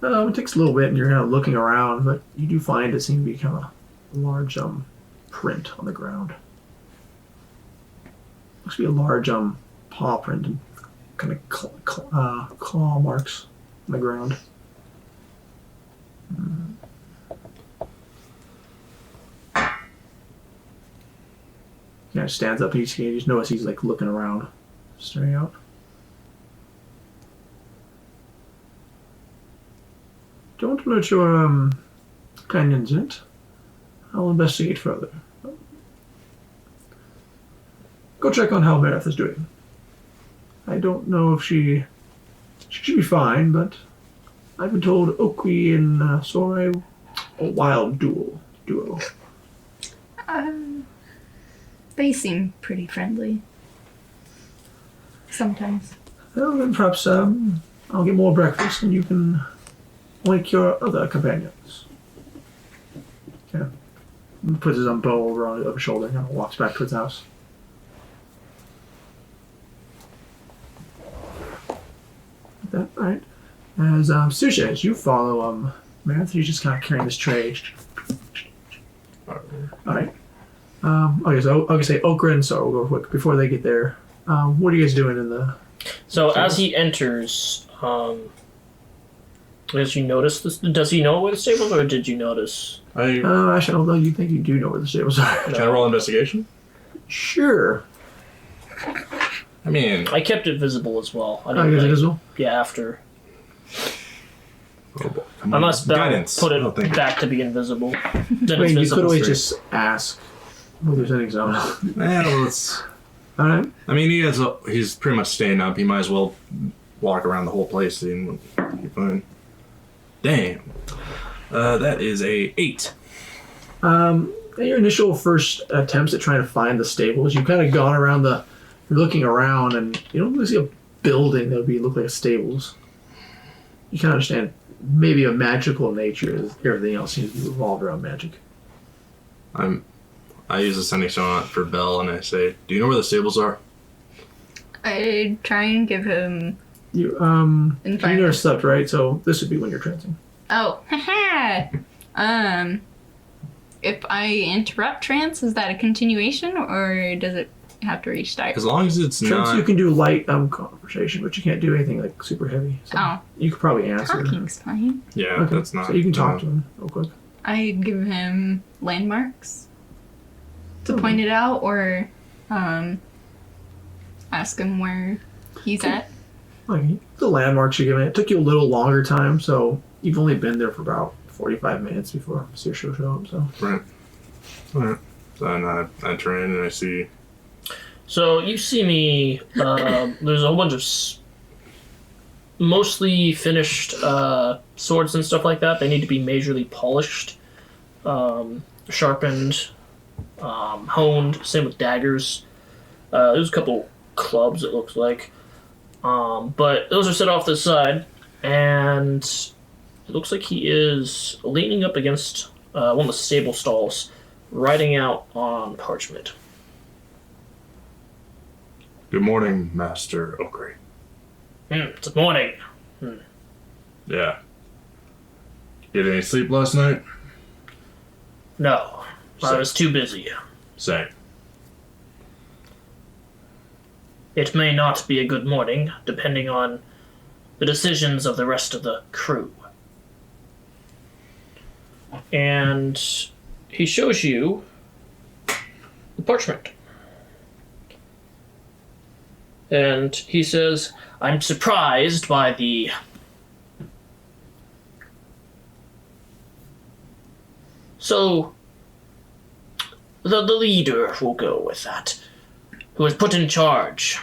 A: It takes a little bit, and you're kind of looking around, but you do find it seems to be kind of a large print on the ground. Looks to be a large paw print and kind of claw marks on the ground. He kind of stands up. You just notice he's like looking around, staring out. Don't let your companions in it. I'll investigate further. Go check on how Marith is doing. I don't know if she should be fine, but I've been told Okri and Sora a wild duo.
B: They seem pretty friendly. Sometimes.
A: Well, then perhaps I'll get more breakfast and you can wake your other companions. Yeah. Puts his bow over his shoulder and kind of walks back towards the house. That right? As Susha, as you follow Marith, he's just kind of carrying this tray. Alright. Okay, so I'll say Okra and Sora will go quick before they get there. What are you guys doing in the...
E: So as he enters, does he notice this? Does he know where the stables are, or did you notice?
A: Actually, I don't know. You think you do know where the stables are.
C: Can I roll investigation?
A: Sure.
C: I mean...
E: I kept it visible as well. I
A: guess it visible?
E: Yeah, after.
C: Oh,
E: I must
C: guidance.
E: Put it back to be invisible. Then
A: Wait,
E: it's
A: you could
E: visible.
A: always just ask. Well, there's any zone.
C: Well, it's...
A: Alright.
C: I mean, he's pretty much staying up. He might as well walk around the whole place and be fine. Damn. That is a 8.
A: In your initial first attempts at trying to find the stables, you've kind of gone around you're looking around and you don't really see a building that would look like a stables. You kind of understand maybe a magical nature as everything else seems to be revolved around magic.
C: I use a sending stone for Bell and I say, do you know where the stables are?
B: I try and give him...
A: You never slept, right? So this would be when you're trancing.
B: Oh, haha! If I interrupt trance, is that a continuation, or does it after each dive.
C: As long as it's
A: Since
C: not.
A: you can do light conversation, but you can't do anything like super heavy. So
B: Oh.
A: you could probably answer.
B: Talking's fine.
C: Yeah,
A: Okay,
C: that's not.
A: So you can talk to him real quick.
B: I'd give him landmarks to point it out, or ask him where he's at.
A: Like the landmarks you're given, it took you a little longer time, so you've only been there for about 45 minutes before Sir showed up. So
C: Right. Alright. Then I enter in and I see.
E: So you see me. There's a whole bunch of mostly finished swords and stuff like that. They need to be majorly polished, sharpened, honed. Same with daggers. There's a couple clubs, it looks like. But those are set off to the side, and it looks like he is leaning up against one of the stable stalls, writing out on parchment.
C: Good morning, Master Okri.
E: It's morning.
C: Yeah. Get any sleep last night?
E: No, I was too busy.
C: Same.
E: It may not be a good morning, depending on the decisions of the rest of the crew. And he shows you the parchment. And he says, I'm surprised by the So, the leader will go with that, who was put in charge.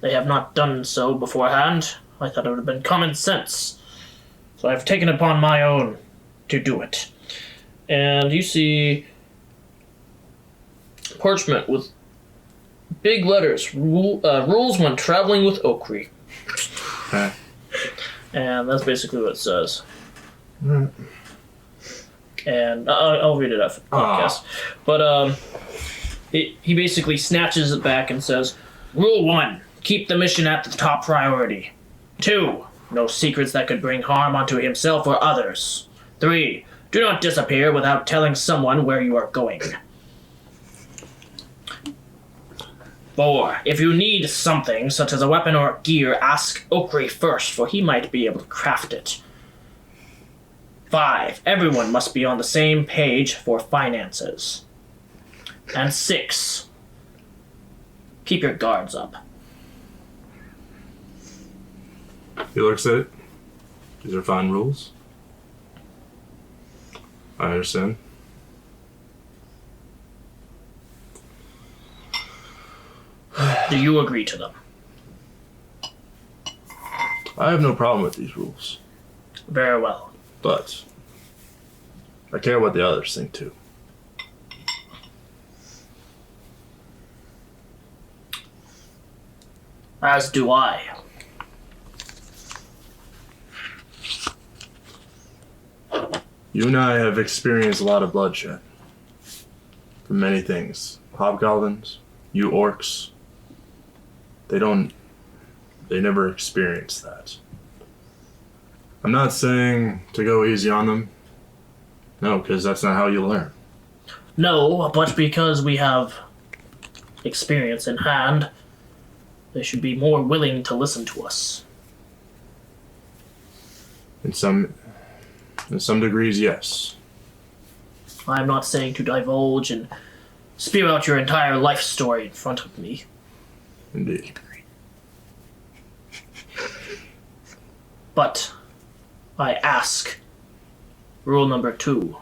E: They have not done so beforehand. I thought it would have been common sense. So I've taken it upon my own to do it. And you see parchment with big letters, rules when traveling with Okri.
C: Okay.
E: And that's basically what it says.
C: Right.
E: And I'll read it out for the podcast. But he basically snatches it back and says, Rule 1, keep the mission at the top priority. 2, no secrets that could bring harm onto himself or others. 3, do not disappear without telling someone where you are going. 4, if you need something, such as a weapon or gear, ask Okri first, for he might be able to craft it. 5, everyone must be on the same page for finances. And 6, keep your guards up.
C: He looks at it. These are fine rules. I understand.
E: Do you agree to them?
C: I have no problem with these rules,
E: Very well.
C: but I care what the others think too.
E: As do I.
C: You and I have experienced a lot of bloodshed. From many things. Hobgoblins, you orcs. They never experience that. I'm not saying to go easy on them. No, because that's not how you learn.
E: No, but because we have experience in hand, they should be more willing to listen to us.
C: In some degrees, yes.
E: I'm not saying to divulge and spew out your entire life story in front of me.
C: Indeed.
E: But I ask, rule number 2,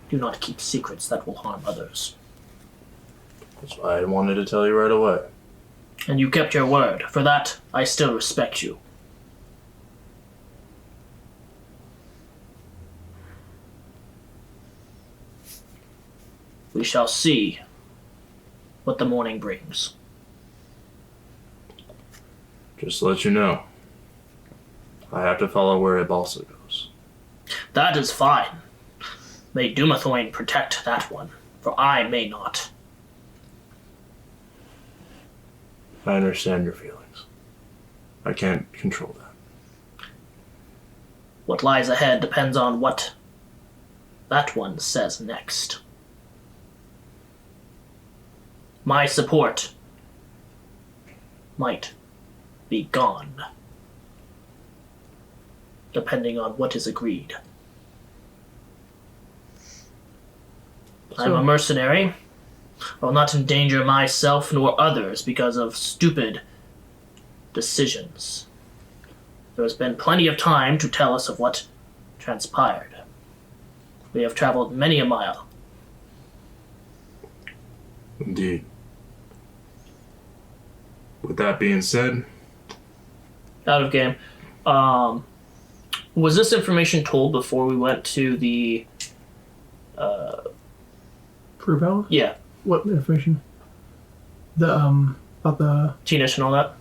E: do not keep secrets that will harm others.
C: That's why I wanted to tell you right away.
E: And you kept your word. For that, I still respect you. We shall see what the morning brings.
C: Just to let you know, I have to follow where Ibalsa goes.
E: That is fine. May Dumathoin protect that one, for I may not.
C: I understand your feelings. I can't control that.
E: What lies ahead depends on what that one says next. my support might be gone, depending on what is agreed. I'm a mercenary. I will not endanger myself nor others because of stupid decisions. There has been plenty of time to tell us of what transpired. We have traveled many a mile.
C: Indeed. With that being said,
E: Out of game. Was this information told before we went to the...
A: Proof out?
E: Yeah,
A: What information? The, about the,
E: Teenage and all that?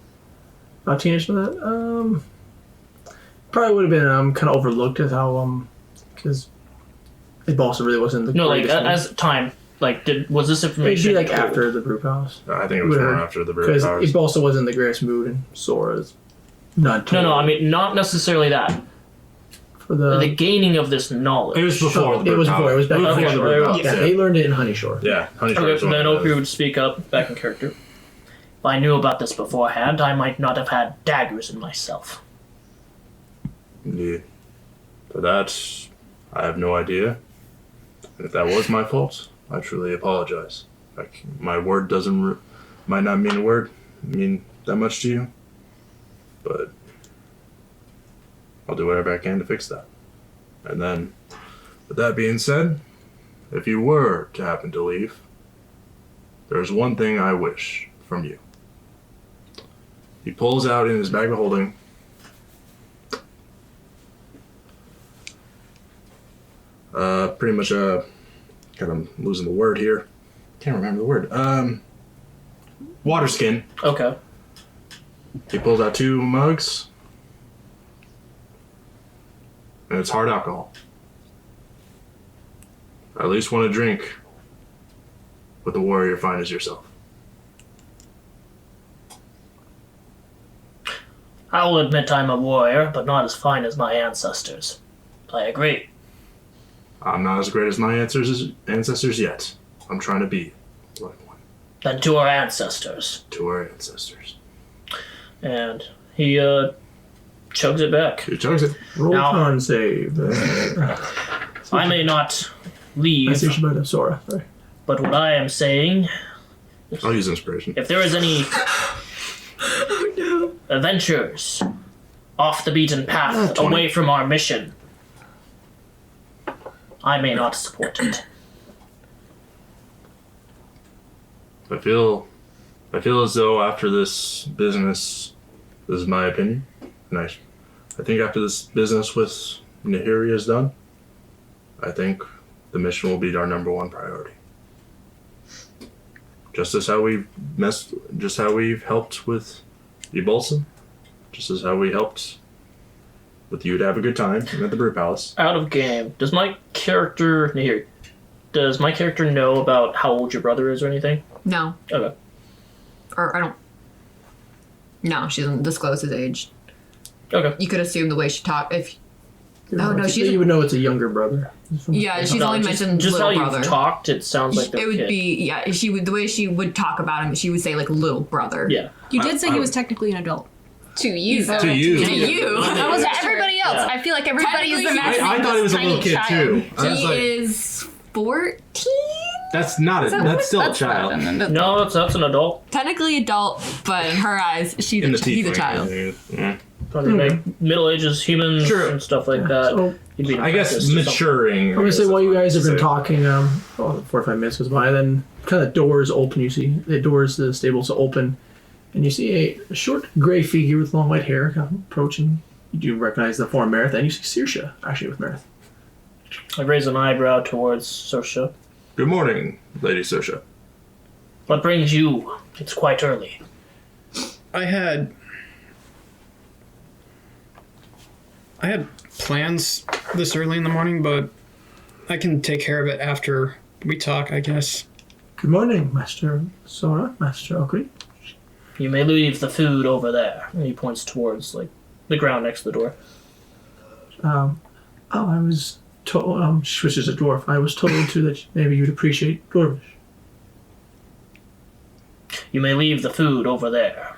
A: about teenage and that? Probably would have been, kind of overlooked as how, because it also really wasn't the
E: No, like,
A: greatest thing.
E: as time. Like, was this
A: It'd
E: information
A: be like
E: told?
A: after the brew house.
C: I think it was more after the
A: Because
C: powers.
A: it also wasn't the greatest mood, and Sora's not
E: No, I mean, not necessarily that.
A: for the
E: The gaining of this knowledge.
C: It was before the
A: it was before. It was back
E: Okay,
A: before the
E: okay,
A: brew house.
E: okay.
A: Yeah, they learned it in Honey Shore.
C: Yeah, Honey Shore
E: Okay,
C: was
E: so
C: one
E: then
C: of
E: Opie
C: those.
E: would speak up, back in character. If I knew about this beforehand, I might not have had daggers in myself.
C: Indeed. For that, I have no idea. And if that was my fault, I truly apologize. Like, my word might not mean that much to you, but I'll do whatever I can to fix that. And then, with that being said, if you were to happen to leave, there's one thing I wish from you. He pulls out in his bag of holding pretty much kind of losing the word here. Can't remember the word. Water skin.
E: Okay.
C: He pulls out 2 mugs. And it's hard alcohol. I at least want to drink with a warrior fine as yourself.
E: I will admit I'm a warrior, but not as fine as my ancestors. I agree.
C: I'm not as great as my ancestors yet. I'm trying to be like one.
E: Then to our ancestors.
C: To our ancestors.
E: And he chugs it back.
C: He chugs it.
A: Roll
E: Now-
A: con save.
E: I may not
A: I
E: leave,
A: see you about Sora. Sorry.
E: but what I am saying,
C: I'll use inspiration.
E: if there is any adventures off the beaten path,
C: 20.
E: away from our mission, I may not support it.
C: I feel as though after this business, this is my opinion, and I think after this business with Nahiri is done, I think the mission will be our number 1 priority. Just as how we've helped with E050, just as how we helped with you to have a good time at the Brew Palace.
E: Out of game, does my character know about how old your brother is or anything?
H: No.
E: Okay.
H: Or I don't. No, she doesn't disclose his age.
E: Okay.
H: You could assume the way she talked. If Oh, no, she's-
A: You would know it's a younger brother.
H: yeah, she's
E: No,
H: only
E: just,
H: mentioned
E: just how
H: little
E: you've
H: brother.
E: talked, it sounds like they're
H: It would
E: kid.
H: be she would the way she would talk about him. She would say like little brother.
E: Yeah.
F: You did say he was technically an adult.
G: To you.
C: To you.
H: To you.
G: That was everybody else.
E: Yeah.
G: I feel like everybody is
H: Technically,
G: imagining
C: I thought he was a
G: this
C: little
G: tiny
C: kid
G: child.
C: too. I was
H: He
C: like,
H: is 14.
C: that's not it. That's still a child.
E: No, that's an adult.
H: Technically adult, but in her eyes,
C: In the
H: he's a
C: tiefling.
H: child.
C: Yeah.
E: Probably like Middle Ages humans
C: Sure.
E: and stuff like that.
A: So,
E: He'd be an
C: I guess
E: apprentice or something.
C: maturing.
A: I'm gonna say while you guys have been
C: Say.
A: talking, 4 or 5 minutes goes by, then kind of doors open. You see the doors to the stables open, and you see a short gray figure with long white hair kind of approaching. You do recognize the form Merith, and you see Saoirse actually with Merith.
E: I raise an eyebrow towards Saoirse.
C: Good morning, Lady Saoirse.
E: What brings you? It's quite early.
D: I had plans this early in the morning, but I can take care of it after we talk, I guess.
A: Good morning, Master Sora, Master Okri.
E: You may leave the food over there. And he points towards like the ground next to the door.
A: I was told. She was a dwarf. I was told too that maybe you'd appreciate dwarvish.
E: You may leave the food over there.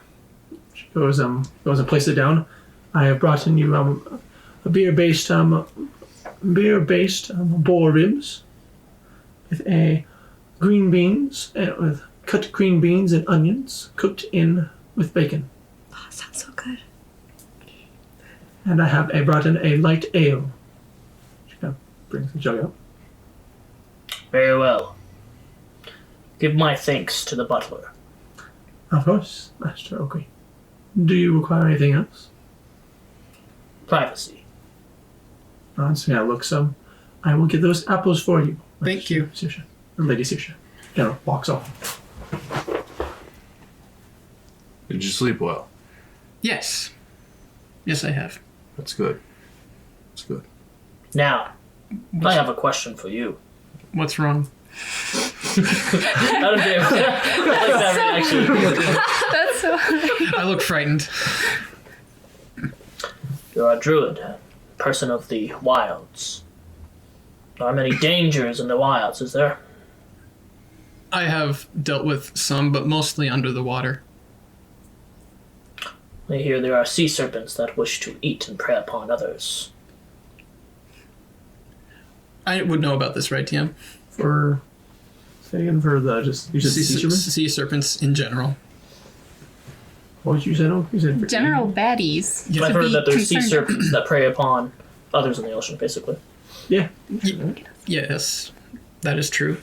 A: She goes and place it down. I have brought in you a beer-based boar ribs with green beans with cut green beans and onions cooked in with bacon.
G: Oh, that sounds so good.
A: And I brought in a light ale. She kind of brings the jug up.
E: Very well. Give my thanks to the butler.
A: Of course, Master Oakley. Do you require anything else?
E: Privacy.
A: So yeah, look, I will get those apples for you.
D: Thank you.
A: Sisha. Or Lady Sisha. General walks off.
C: Did you sleep well?
D: Yes. Yes, I have.
C: That's good. That's good.
E: Now, I have a question for you.
D: What's wrong?
E: I don't care. I like that reaction.
B: That's so.
D: I look frightened.
E: You're a druid, person of the wilds. There are many dangers in the wilds, is there?
D: I have dealt with some, but mostly under the water.
E: I hear there are sea serpents that wish to eat and prey upon others.
D: I would know about this, right, TM?
A: Say again for the just you said sea serpents?
D: Sea serpents in general.
A: What did you say? No, you said
B: General baddies.
D: Yeah.
E: I've
B: To
E: heard
B: be
E: that there's sea
B: concerned.
E: serpents that prey upon others in the ocean, basically.
A: Yeah.
D: Yes, that is true.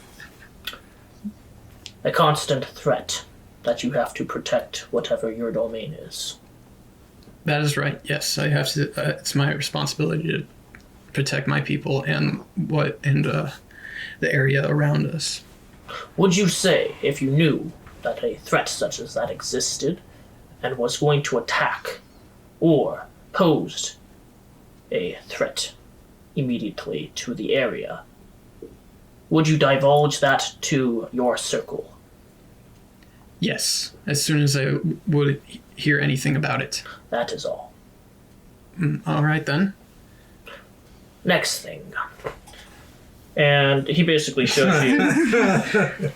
E: A constant threat that you have to protect whatever your domain is.
D: That is right. Yes, I have to. It's my responsibility to protect my people and the area around us.
E: Would you say, if you knew that a threat such as that existed and was going to attack or posed a threat immediately to the area, would you divulge that to your circle?
D: Yes, as soon as I would hear anything about it.
E: That is all.
D: All right then.
E: Next thing. And he basically shows you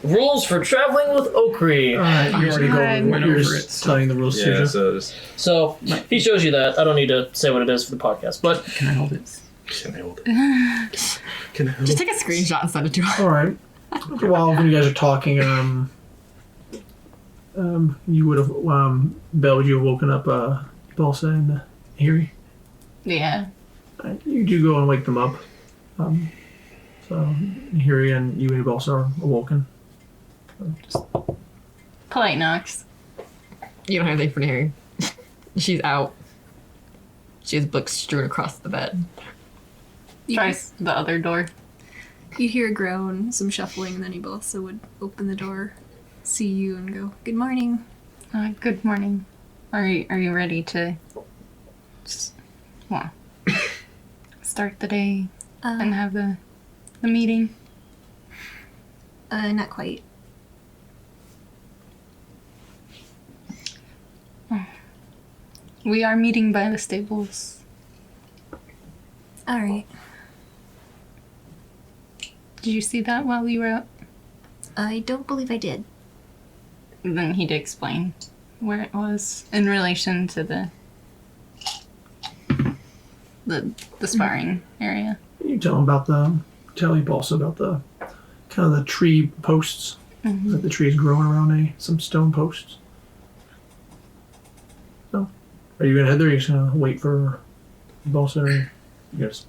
E: rules for traveling with Okri.
A: You already
B: went
A: you're
D: over
A: just
D: it.
A: telling the rules to
C: Yeah,
A: you.
C: so just,
E: So he shows you that. I don't need to say what it is for the podcast, but
D: Can I hold it?
C: can I hold it? Can I hold
H: Just
C: it?
H: take a screenshot and send it to us.
A: All right. While when you guys are talking, you would have Belle, would you have woken up Balsa and Harry?
B: Yeah.
A: You do go and wake them up. So Harry and you and Balsa are awoken.
B: Polite knocks.
H: You don't have anything for Harry. She's out. She has books strewn across the bed.
B: Tries the other door.
F: You'd hear a groan, some shuffling, and then you both would open the door, see you, and go, "Good morning."
B: Good morning. Are you ready to start the day and have the meeting?
F: Not quite.
B: We are meeting by the stables.
F: All right.
B: Did you see that while you were up?
F: I don't believe I did.
B: Then he'd explain where it was in relation to the sparring area.
A: You tell him about tell you Balsa about the kind of the tree posts that the trees growing around some stone posts. So, are you gonna head there? Or are you just gonna wait for Balsa? Or yes.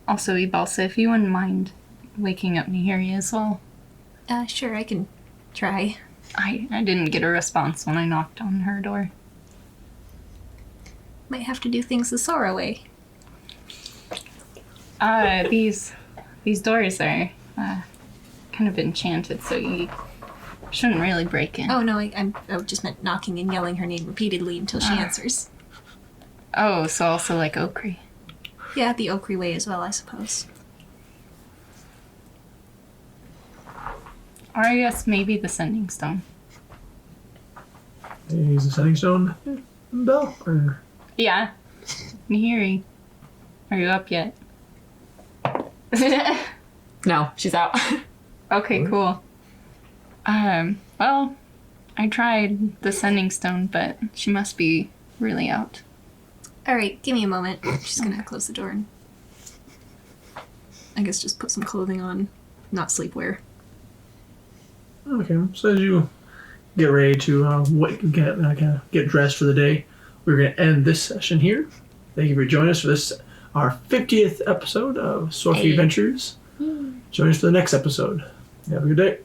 B: Also, Ibalsa, if you wouldn't mind waking up Nihiri as well.
F: Sure, I can try.
B: I didn't get a response when I knocked on her door.
F: Might have to do things the Sora way.
B: These doors are kind of enchanted, so you shouldn't really break in.
F: Oh no, I just meant knocking and yelling her name repeatedly until she answers.
B: Oh, so also like Okri.
F: Yeah, the Okri way as well, I suppose.
B: Or I guess maybe the sending stone.
A: Is the setting stone Belle? Or
B: Yeah. Nihiri. Are you up yet?
H: No, she's out.
B: Okay, cool. Well, I tried the sending stone, but she must be really out.
F: All right, give me a moment. She's gonna close the door and I guess just put some clothing on, not sleepwear.
A: Okay, so as you get ready to get dressed for the day, we're going to end this session here. Thank you for joining us for this, our 50th episode of Sorcery Adventures. Join us for the next episode. Have a good day.